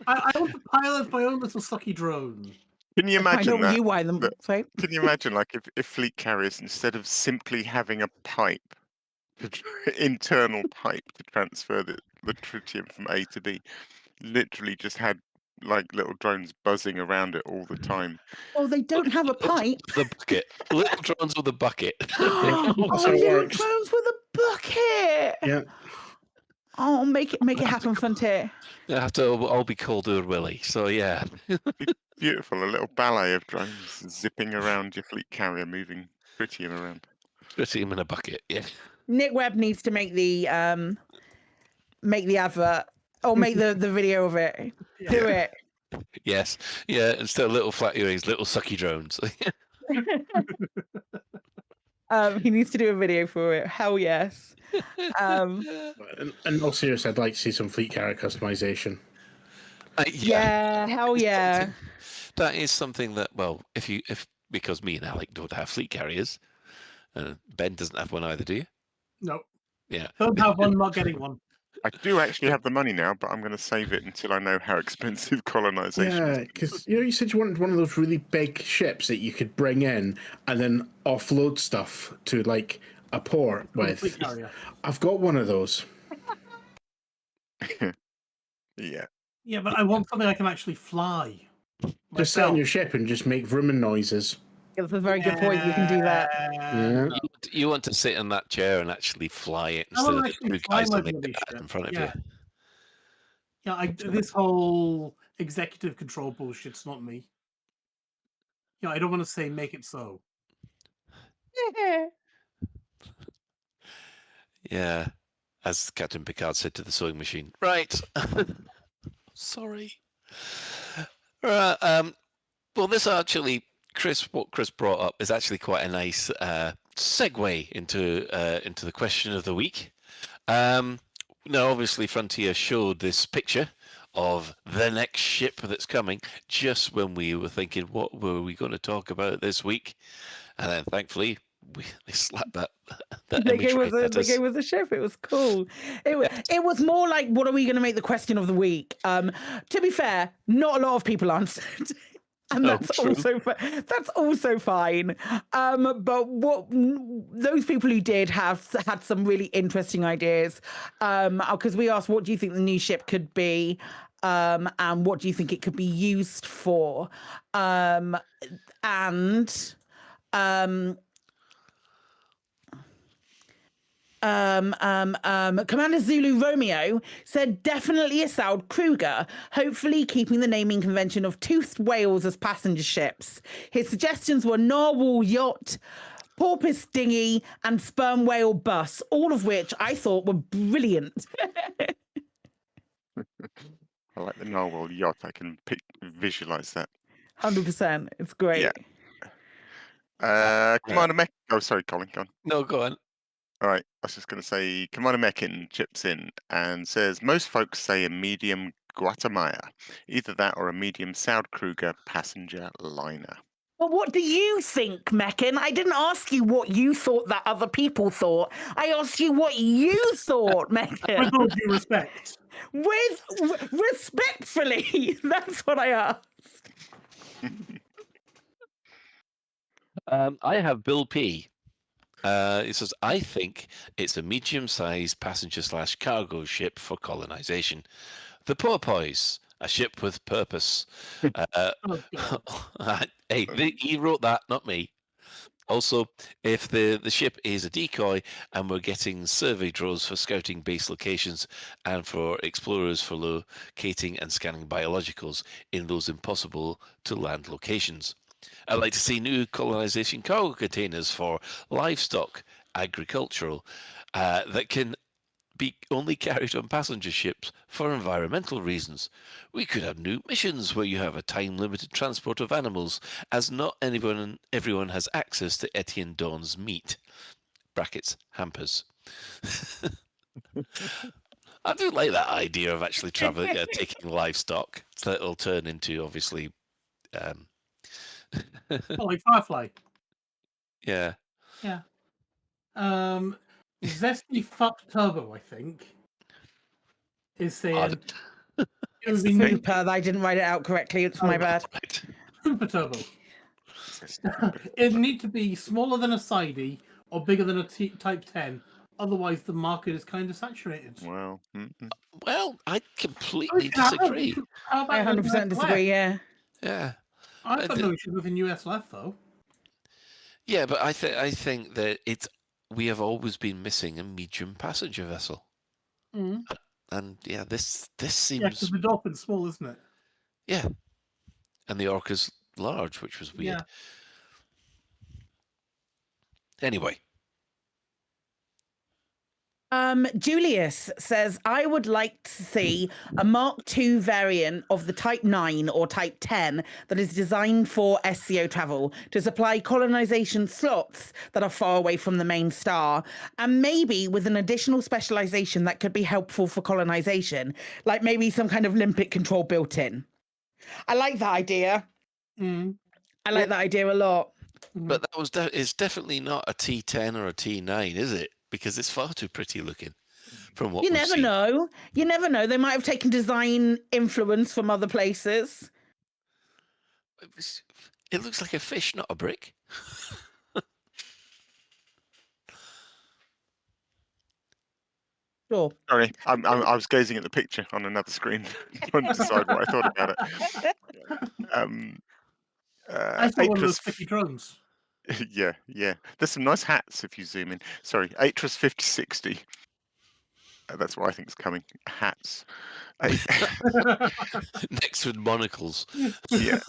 I want to pilot my own little sucky drone. Can you I imagine know that? you why them. Sorry. Can you imagine, like, if fleet carriers, instead of simply having a pipe, internal pipe to transfer the tritium from A to B, literally just had like little drones buzzing around it all the time? Well, they don't have a pipe. The bucket. Little drones with a bucket. Oh, So it little works. drones with a bucket. Yeah. Oh, make it happen, Frontier. They have to all be called Ur Willie. So yeah. Beautiful, a little ballet of drones zipping around your fleet carrier, moving tritium around. Tritium in a bucket. Yeah. Nick Webb needs to make the advert or make the video of it. Do it. Yes. Yeah. Instead of little flat earrings, little sucky drones. He needs to do a video for it. Hell yes. And all serious, I'd like to see some fleet carrier customization. Yeah, hell yeah. That is something that, well, because me and Alec don't have fleet carriers, Ben doesn't have one either, do you? No. Yeah. Don't have one, not getting one. I do actually have the money now, but I'm going to save it until I know how expensive colonization Yeah, is. because you said you wanted one of those really big ships that you could bring in and then offload stuff to like a port with. Fleet carrier. I've got one of those. Yeah. Yeah, but I want something I can actually fly. Just sit on your ship and just make vrooming noises. That's a very good point. You can do that. Yeah. You want to sit in that chair and actually fly it I instead want of to actually two fly guys my on the bloody pad ship. in front of Yeah. you. Yeah, this whole executive control bullshit's not me. Yeah, I don't want to say make it so. Yeah. As Captain Picard said to the sewing machine. Right. Sorry. Right. Well, this actually, what Chris brought up is actually quite a nice segue into the question of the week. Now, obviously, Frontier showed this picture of the next ship that's coming just when we were thinking, what were we going to talk about this week? And then, thankfully, they slapped that They gave imagery at us. us a ship. It was cool. It was more like, what are we going to make the question of the week? To be fair, not a lot of people answered. And that's also fine. But what those people who did had some really interesting ideas. Because we asked, what do you think the new ship could be? And what do you think it could be used for? Commander Zulu Romeo said definitely a Saud Kruger, hopefully keeping the naming convention of toothed whales as passenger ships. His suggestions were narwhal yacht, porpoise dinghy, and sperm whale bus, all of which I thought were brilliant. I like the narwhal yacht. I can visualize that. 100%. It's great. Yeah. Commander Mech. Oh, sorry, Colin. Go on. No, go on. All right. I was just going to say, Commander Mechin chips in and says, most folks say a medium Guatemala, either that or a medium Saud Kruger passenger liner. Well, what do you think, Mechin? I didn't ask you what you thought that other people thought. I asked you what you thought, Mechin. With all due respect. Respectfully, that's what I asked. I have Bill P. He says, I think it's a medium-sized passenger/cargo ship for colonization. The Porpoise, a ship with purpose. Hey, he wrote that, not me. Also, if the ship is a decoy and we're getting survey drones for scouting base locations and for explorers for locating and scanning biologicals in those impossible to land locations. I'd like to see new colonization cargo containers for livestock, agricultural, that can be only carried on passenger ships for environmental reasons. We could have new missions where you have a time-limited transport of animals, as not everyone has access to Etienne Dawn's meat. Brackets, hampers. I do like that idea of actually traveling, taking livestock. So it'll turn into, obviously... like Firefly. Yeah. Yeah. Zesty Fuck Turbo, I think, is saying It's Fupa. I didn't write it out correctly. It's my bad. Super Turbo. It need to be smaller than a sidey or bigger than a Type 10. Otherwise, the market is kind of saturated. Well, Well, I completely disagree. How about I 100% disagree. Yeah. Yeah. I've got no issues with the US left, though. Yeah, but I think that we have always been missing a medium passenger vessel. Mm. And yeah, this Yeah, seems because the Dolphin's small, isn't it? yeah, and the Orca's large, which was weird. Yeah. Anyway, Julius says, I would like to see a Mark II variant of the Type 9 or Type 10 that is designed for SCO travel to supply colonization slots that are far away from the main star, and maybe with an additional specialization that could be helpful for colonization, like maybe some kind of limbic control built in. I like that idea. Mm. I like that idea a lot. but that was it's definitely not a T10 or a T9, is it? Because it's far too pretty looking. From what You we've never seen. know. You never know. They might have taken design influence from other places. It looks like a fish, not a brick. Sure. Sorry, I was gazing at the picture on another screen, trying to decide what I thought about it. I saw one of those sticky drones. Yeah. There's some nice hats if you zoom in. Sorry, Atris 5060. That's what I think is coming. Hats. Next with monocles. Yeah.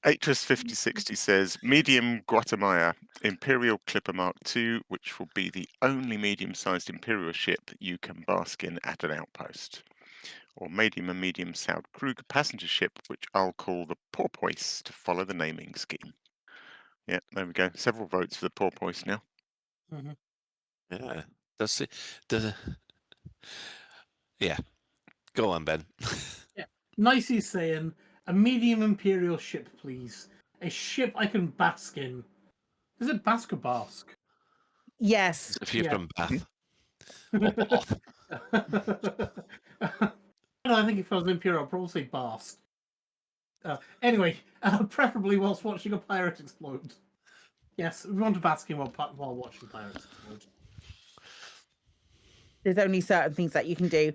Atris 5060 says medium Guatemala Imperial Clipper Mark II, which will be the only medium-sized Imperial ship you can bask in at an outpost. Or medium and medium South Kruger passenger ship, which I'll call the Porpoise to follow the naming scheme. Yeah, there we go. Several votes for the Porpoise now. Mhm. Yeah. Yeah. Go on, Ben. Yeah. Nicey's saying, a medium Imperial ship, please. A ship I can bask in. Is it bask or bask? Yes. If you're Yeah. from Bath. No, I think if I was Imperial, I'd probably say bask. Anyway, preferably whilst watching a pirate explode. Yes, we want to bask in while watching pirates explode. There's only certain things that you can do.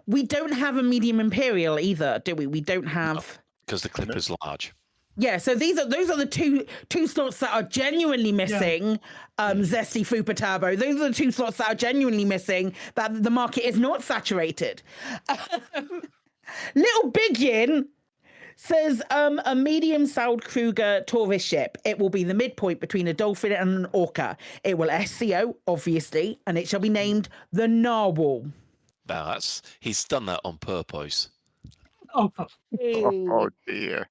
We don't have a medium Imperial either, do we? We don't have Because the Clipper's large. Yeah, so those are the two slots that are genuinely missing. Zesty Fupa Turbo. Those are the two slots that are genuinely missing. That the market is not saturated. Little Big Yin says a medium Saud Kruger Taurus ship. It will be the midpoint between a dolphin and an orca. It will SCO, obviously, and it shall be named the Narwhal. Now he's done that on purpose. Oh dear.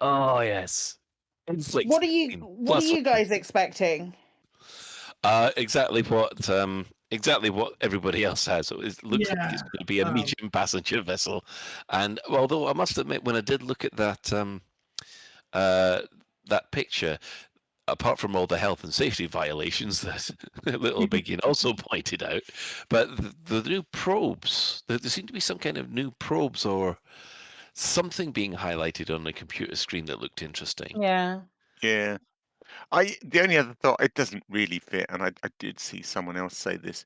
Oh yes. What are you guys expecting? Exactly what everybody else has. It looks like it's going to be a medium passenger vessel. And although I must admit, when I did look at that that picture, apart from all the health and safety violations that Little Biggin also pointed out, but the new probes, there seem to be some kind of new probes or something being highlighted on the computer screen that looked interesting. Yeah. Yeah. The only other thought, it doesn't really fit, and I did see someone else say this.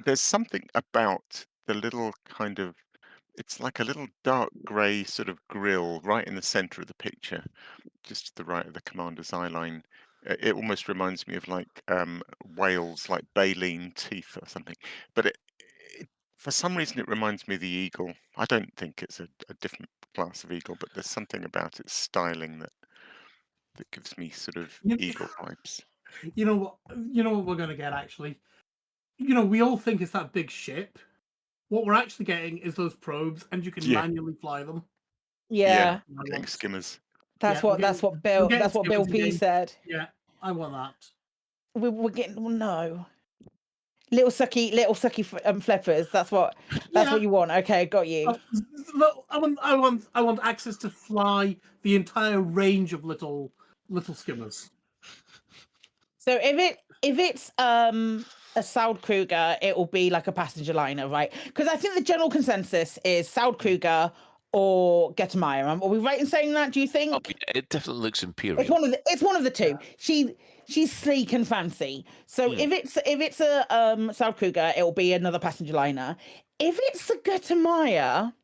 There's something about the little kind of, it's like a little dark grey sort of grill right in the centre of the picture, just to the right of the commander's eye line. It almost reminds me of like whales, like baleen teeth or something. But it for some reason, it reminds me of the eagle. I don't think it's a different class of eagle, but there's something about its styling that gives me sort of eagle vibes. You know what we're going to get, actually? We all think it's that big ship. What we're actually getting is those probes, and you can manually fly them. Yeah. Getting skimmers. That's what Bill P said. Yeah, I want that. We're getting no. Little sucky flippers. That's what you want. Okay, got you. Look, I want access to fly the entire range of little little skimmers. So if it's a Saudkruger, it will be like a passenger liner, right? Because I think the general consensus is Saudkruger or Gettemeier. Are we right in saying that? Do you think? Oh, yeah, it definitely looks imperial. It's one of the two. She's sleek and fancy. So if it's a Saudkruger, it will be another passenger liner. If it's a Gettemeier,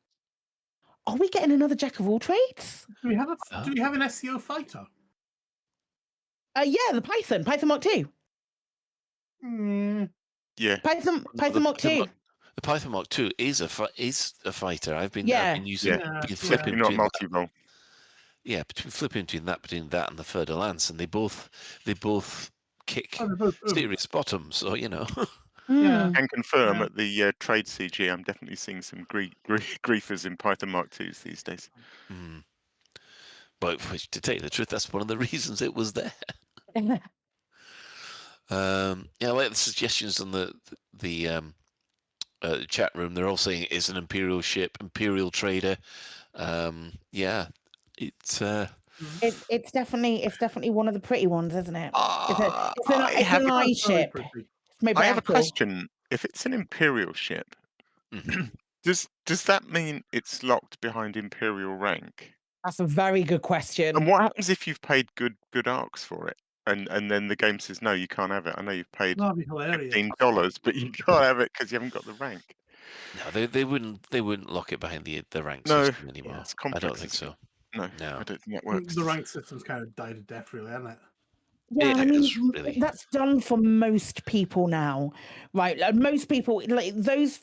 are we getting another jack of all trades? Do we have an SEO fighter? Yeah, the Python Mark II. Yeah, Python Mark II. The Python Mark II is a fighter. I've been using flipping not multi-role. Yeah, flipping between that and the Fer de Lance, and they both kick serious bottoms. So Can confirm at the trade CG, I'm definitely seeing some griefers in Python Mark IIs these days. But to tell you the truth, that's one of the reasons it was there. I like the suggestions on the chat room. They're all saying it's an Imperial ship, Imperial trader. It's definitely one of the pretty ones, isn't it? It's an ice ship. I have a question. If it's an Imperial ship, does that mean it's locked behind Imperial rank? That's a very good question. And what happens if you've paid good arcs for it, and then the game says no, you can't have it? I know you've paid $15, but you can't have it because you haven't got the rank. No, they wouldn't lock it behind the rank No, system anymore. it's complex, I don't think so. No, I don't think that works. The rank system's kind of died a death, really, hasn't it? Yeah, I mean, that's done for most people now, right? Like, most people, like those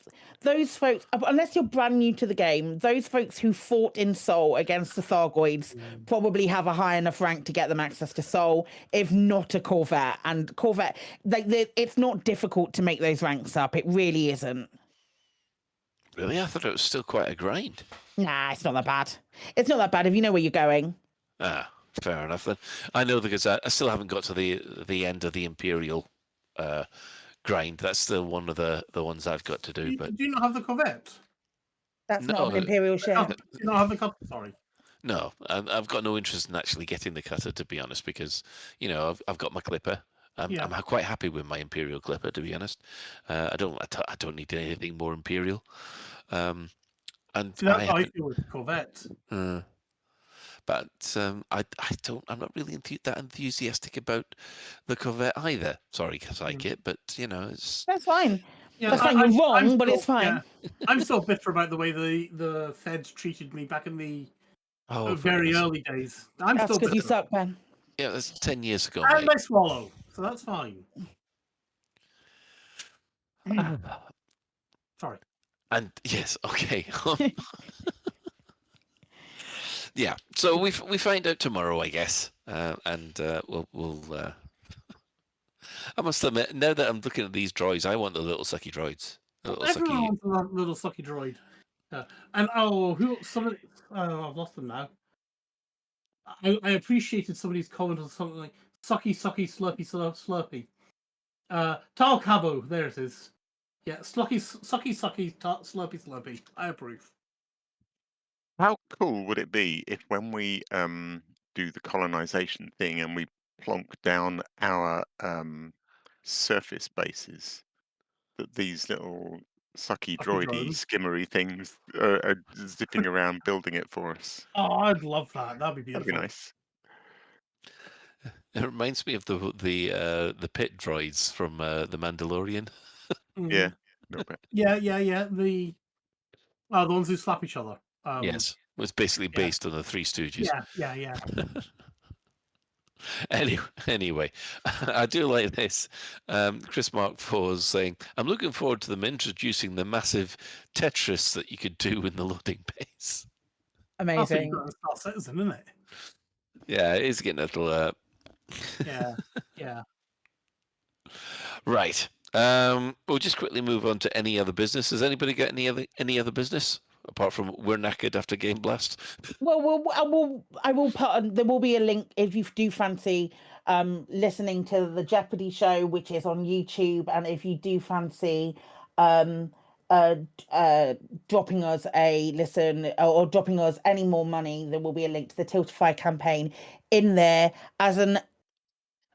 folks, unless you're brand new to the game, those folks who fought in Soul against the Thargoids probably have a high enough rank to get them access to Soul, if not a Corvette. And Corvette, it's not difficult to make those ranks up. It really isn't. Really? I thought it was still quite a grind. Nah, it's not that bad. It's not that bad if you know where you're going. Fair enough then. I know because I still haven't got to the end of the Imperial grind. That's still one of the ones I've got to do. But do you not have the Corvette? That's not an Imperial ship. Do you not have the cutter? Sorry. No, I've got no interest in actually getting the cutter, to be honest, because I've got my clipper. I'm quite happy with my Imperial clipper, to be honest. I don't need anything more Imperial. And that's how I feel with Corvette. But I'm not really that enthusiastic about the Corvette either. Sorry, Kit, but it's that's fine. Yeah, that's fine. You're wrong, but it's fine. Yeah. I'm still bitter about the way the feds treated me back in the very early days. That's still because you suck, Ben. Yeah, that's 10 years ago. And I swallow, so that's fine. Sorry. And yes, okay. Yeah, so we find out tomorrow, I guess, and we'll. I must admit, now that I'm looking at these droids, I want the little sucky droids. Everyone wants a little sucky droid. And I've lost them now. I appreciated somebody's comment on something like sucky, slurpy, slurpy. Tal Cabo, there it is. Yeah, sucky, slurpy. I approve. How cool would it be if when we do the colonization thing and we plonk down our surface bases, that these little sucky droidy skimmery things are zipping around building it for us? Oh, I'd love that. That'd be beautiful. That'd be nice. It reminds me of the pit droids from the Mandalorian. Yeah, a little bit. Yeah. The ones who slap each other. Yes, it was basically based on the Three Stooges. Yeah. Anyway, I do like this. Chris Mark 4 is saying, I'm looking forward to them introducing the massive Tetris that you could do in the loading base. Amazing. That's Star Citizen, isn't it? Yeah, it is getting a little... Yeah. Right. We'll just quickly move on to any other business. Has anybody got any other business? Apart from we're knackered after Game Blast. Well, I will put. There will be a link if you do fancy listening to the Jeopardy show, which is on YouTube, and if you do fancy dropping us a listen or dropping us any more money, there will be a link to the Tiltify campaign in there. As an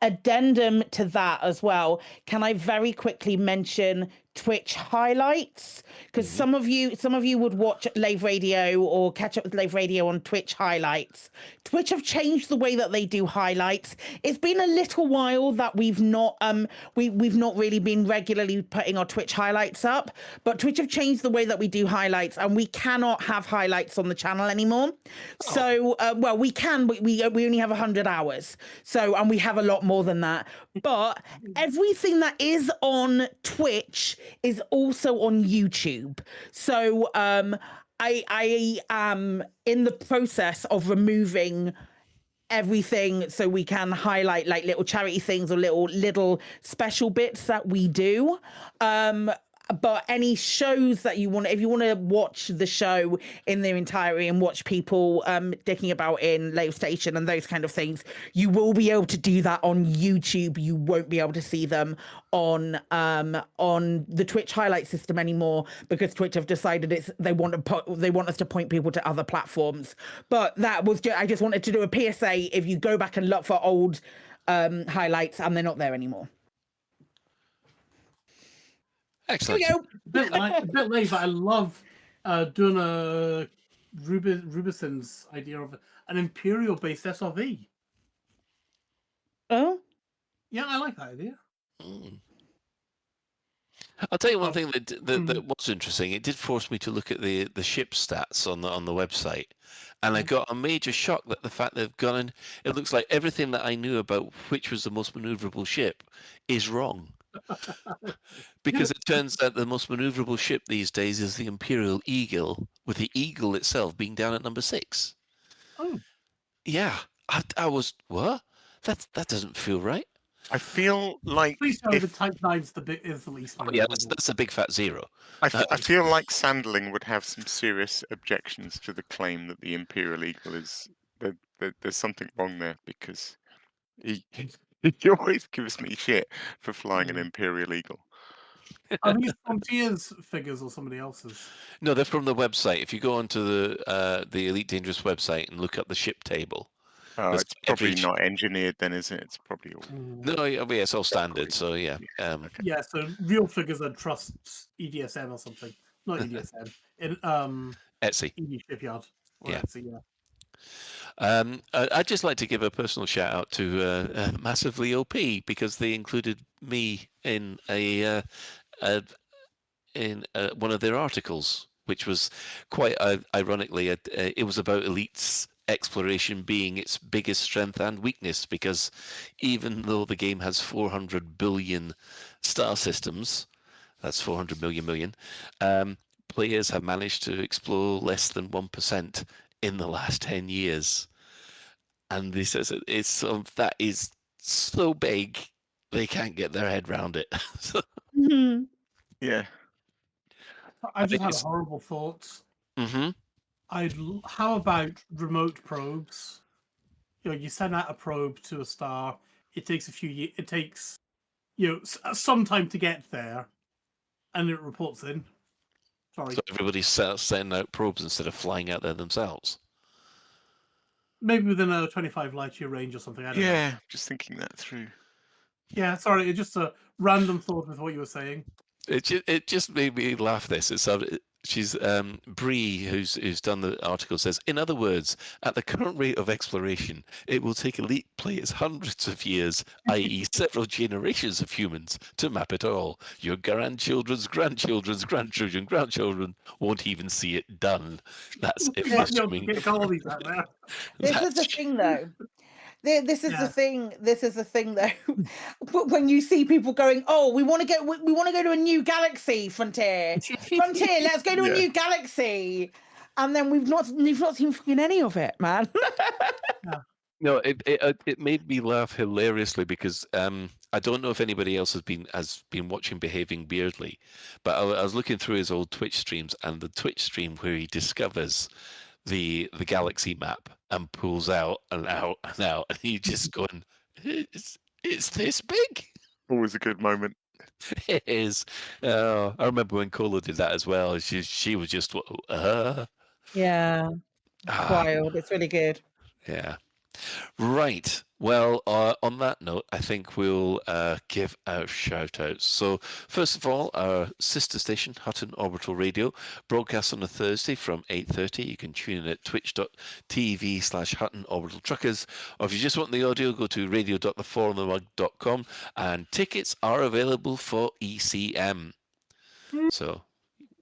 addendum to that as well, can I very quickly mention Twitch highlights? Because some of you would watch Lave Radio or catch up with Lave Radio on Twitch highlights. Twitch have changed the way that they do highlights. It's been a little while that we've not really been regularly putting our Twitch highlights up, but Twitch have changed the way that we do highlights, and we cannot have highlights on the channel anymore. So well, we can, but we only have 100 hours. So, and we have a lot more than that. But everything that is on Twitch is also on YouTube. So I am in the process of removing everything so we can highlight like little charity things or little special bits that we do. But any shows that you want, if you want to watch the show in their entirety and watch people dicking about in Lave Station and those kind of things, you will be able to do that on YouTube. You won't be able to see them on the Twitch highlight system anymore, because Twitch have decided they want us to point people to other platforms. But that was I just wanted to do a PSA. If you go back and look for old highlights, and they're not there anymore. Excellent. Here we go. A bit late, but I love doing a Rubison's idea of an Imperial-based SRV. Oh? Yeah, I like that idea. I'll tell you one thing that was interesting. It did force me to look at the ship stats on the website, and I got a major shock that the fact they've gone in, it looks like everything that I knew about which was the most maneuverable ship is wrong. Because it turns out the most maneuverable ship these days is the Imperial Eagle, with the Eagle itself being down at number 6. Oh. Yeah, I was, what? That doesn't feel right. I feel like Please tell me the Type 9's is the least. Yeah, that's a big fat 0. I feel like Sandling would have some serious objections to the claim that the Imperial Eagle is there's something wrong there, because he always gives me shit for flying an Imperial Eagle. Are these Frontiers figures or somebody else's? No, they're from the website. If you go onto the Elite Dangerous website and look up the ship table. It's probably not engineered then, is it? It's probably all... No, yeah, it's all standard, so yeah. Yeah, so real figures that trust EDSM or something. Not EDSM. In Etsy. ED Shipyard. Or Yeah. Etsy, yeah. I'd just like to give a personal shout out to Massively OP, because they included me in one of their articles, which was quite ironically, it was about Elite's exploration being its biggest strength and weakness, because even though the game has 400 billion star systems, that's 400 million, players have managed to explore less than 1% in the last 10 years. And this is that is so big they can't get their head around it. Yeah. I just had a horrible thought. How about remote probes? You know, you send out a probe to a star. It takes a few years. It takes some time to get there, and it reports in. Sorry. So everybody's sending out probes instead of flying out there themselves. Maybe within a 25 light year range or something. I don't know. Just thinking that through. Yeah, sorry, it's just a random thought with what you were saying. It just made me laugh. She's Bree, who's done the article, says, in other words, at the current rate of exploration, it will take elite players hundreds of years, i.e. several generations of humans, to map it all. Your grandchildren's grandchildren's grandchildren won't even see it done. That's it. This is the thing, though. This is the thing. This is the thing, though. When you see people going, "Oh, we want to go to a new galaxy, Frontier. Let's go to a new galaxy," and then we've not seen fucking any of it, man. No, it made me laugh hilariously, because I don't know if anybody else has been watching Behaving Beardly, but I was looking through his old Twitch streams, and the Twitch stream where he discovers the galaxy map and pulls out and out and out, and he just going, it's this big. Always a good moment. It is. I remember when Cola did that as well. She was just Yeah. It's wild. It's really good. yeah. Right. Well, on that note, I think we'll give our shout-outs. So, first of all, our sister station, Hutton Orbital Radio, broadcasts on a Thursday from 8:30. You can tune in at twitch.tv/Hutton Orbital Truckers. Or if you just want the audio, go to radio.thefourthemug.com, and tickets are available for ECM. So,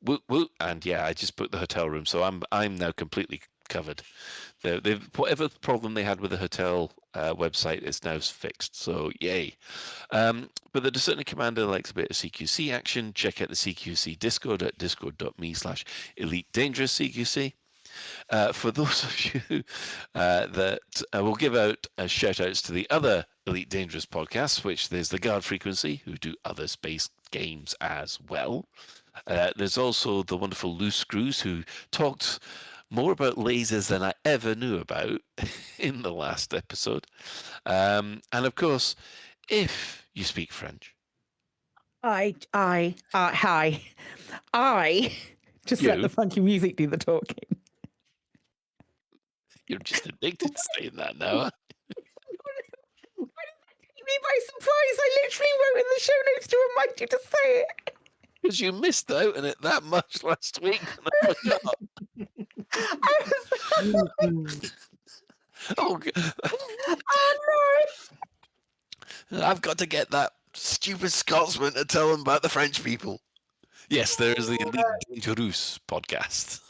woo. And yeah, I just booked the hotel room, so I'm now completely covered. Whatever problem they had with the hotel website is now fixed, so yay. But the Discerning Commander likes a bit of CQC action. Check out the CQC Discord at discord.me/EliteDangerousCQC. For those of you that will give out shout outs to the other Elite Dangerous podcasts, which there's the Guard Frequency, who do other space games as well. There's also the wonderful Loose Screws, who talked more about lasers than I ever knew about in the last episode. And of course, if you speak French. Hi. Just let the funky music do the talking. You're just addicted to saying that now. Me by surprise. I literally wrote in the show notes to remind you to say it. Because you missed out on it that much last week. And I forgot. Oh no! I've got to get that stupid Scotsman to tell them about the French people. Yes, there is the Elite Dangerous podcast.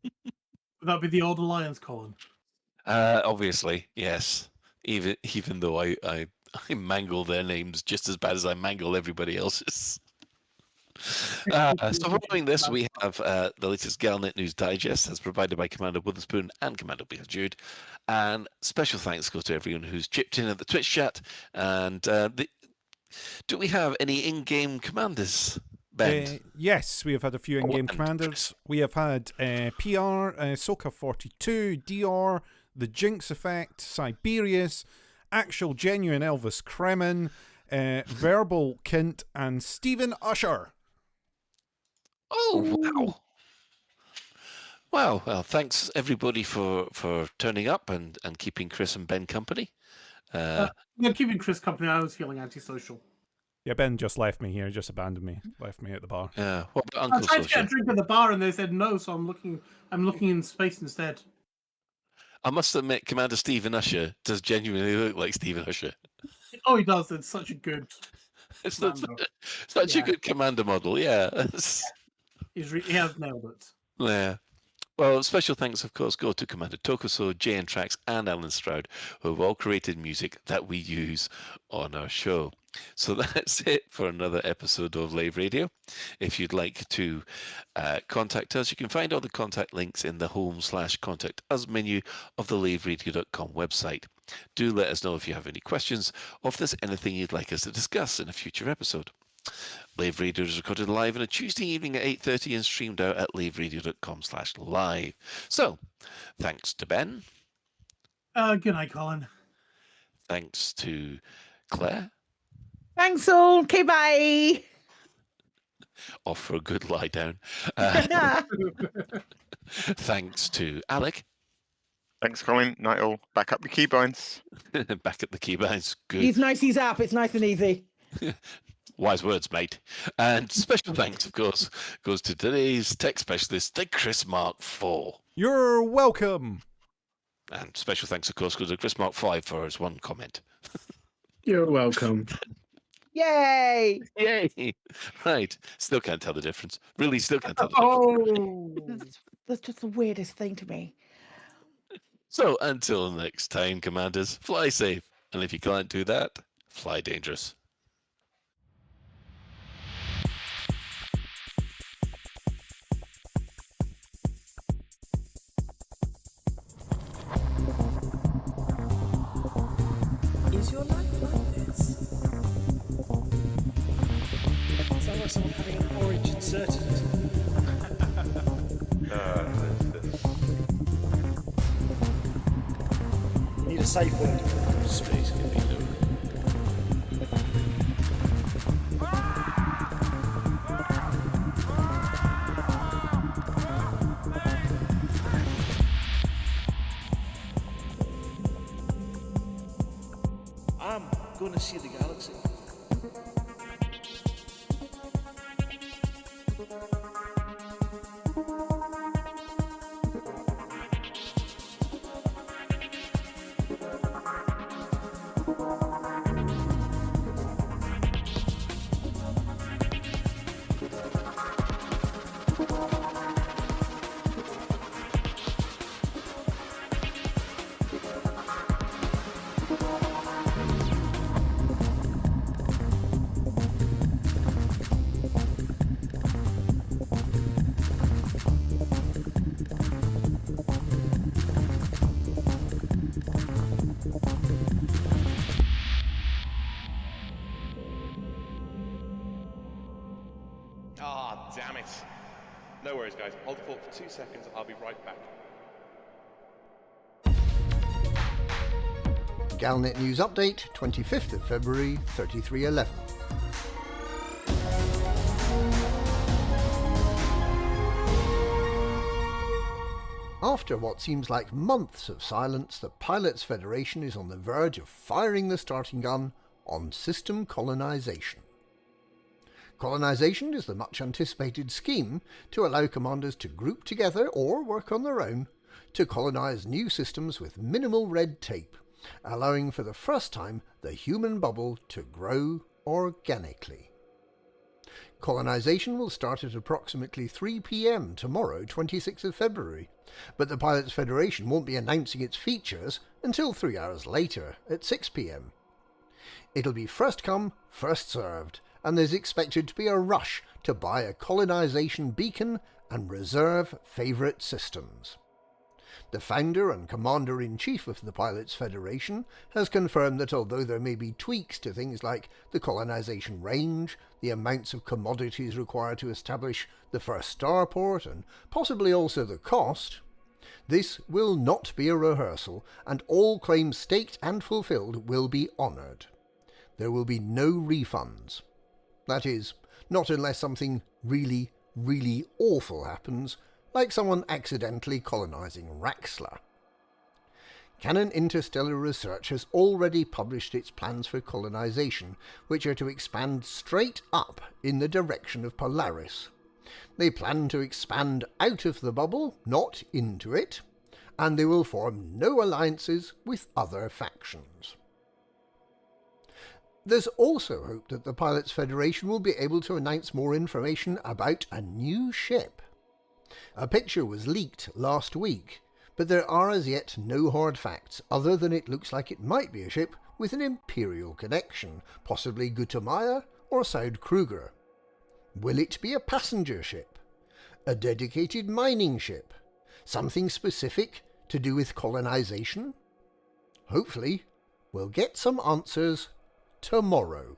Would that be the Old Alliance, Colin? Obviously, yes. Even though I mangle their names just as bad as I mangle everybody else's. So following this, we have the latest Galnet News Digest, as provided by Commander Witherspoon and Commander Beetlejude. And special thanks go to everyone who's chipped in at the Twitch chat. And do we have any in-game commanders, Ben? Yes, we have had a few in-game commanders. We have had PR, Soka 42, DR, The Jinx Effect, Siberius, Actual Genuine Elvis Kremen, Verbal Kint, and Stephen Usher. Oh, wow. Wow. Well, thanks everybody for turning up and keeping Chris and Ben company. Keeping Chris company, I was feeling antisocial. Yeah, Ben just left me here, just abandoned me, left me at the bar. Yeah, what about Uncle I tried to get a drink at the bar and they said no, so I'm looking in space instead. I must admit, Commander Stephen Usher does genuinely look like Stephen Usher. Oh, he does. It's such a good. It's such a good commander model. Yeah. He has nailed it. Yeah. Well, special thanks, of course, go to Commander Tokuso, JN Trax, and Alan Stroud, who have all created music that we use on our show. So that's it for another episode of Lave Radio. If you'd like to contact us, you can find all the contact links in the home/contact us menu of the laveradio.com website. Do let us know if you have any questions or if there's anything you'd like us to discuss in a future episode. Lave Radio is recorded live on a Tuesday evening at 8:30 and streamed out at laveradio.com/live. So, thanks to Ben. Good night, Colin. Thanks to Claire. Thanks all. Okay, bye. Off for a good lie down. Thanks to Alec. Thanks, Colin. Night all. Back up the keybinds. Back up the keybinds. Good. He's nice. He's up. It's nice and easy. Wise words, mate. And special thanks, of course, goes to today's tech specialist, the Chris Mark IV. You're welcome. And special thanks, of course, goes to Chris Mark V for his one comment. You're welcome. Yay! Yay! Right. Still can't tell the difference. Really, still can't tell the difference. That's just the weirdest thing to me. So, until next time, Commanders, fly safe. And if you can't do that, fly dangerous. Is your life like this? Sounds like someone having an orange inserted. Need a safe word. Space can be low. gonna see the galaxy. Ah, damn it. No worries, guys. Hold the fort for 2 seconds. I'll be right back. Galnet News Update, 25th of February, 3311. After what seems like months of silence, the Pilots Federation is on the verge of firing the starting gun on system colonization. Colonization is the much anticipated scheme to allow commanders to group together or work on their own to colonize new systems with minimal red tape, allowing for the first time the human bubble to grow organically. Colonization will start at approximately 3 p.m. tomorrow, 26th of February, but the Pilots Federation won't be announcing its features until 3 hours later, at 6 p.m. It'll be first come, first served, and there's expected to be a rush to buy a colonization beacon and reserve favourite systems. The founder and commander-in-chief of the Pilots Federation has confirmed that although there may be tweaks to things like the colonization range, the amounts of commodities required to establish the first starport, and possibly also the cost, this will not be a rehearsal, and all claims staked and fulfilled will be honoured. There will be no refunds. That is, not unless something really, really awful happens, like someone accidentally colonising Raxxla. Canon Interstellar Research has already published its plans for colonisation, which are to expand straight up in the direction of Polaris. They plan to expand out of the bubble, not into it, and they will form no alliances with other factions. There's also hope that the Pilots Federation will be able to announce more information about a new ship. A picture was leaked last week, but there are as yet no hard facts other than it looks like it might be a ship with an Imperial connection, possibly Gutamaya or Saud Kruger. Will it be a passenger ship? A dedicated mining ship? Something specific to do with colonization? Hopefully, we'll get some answers tomorrow.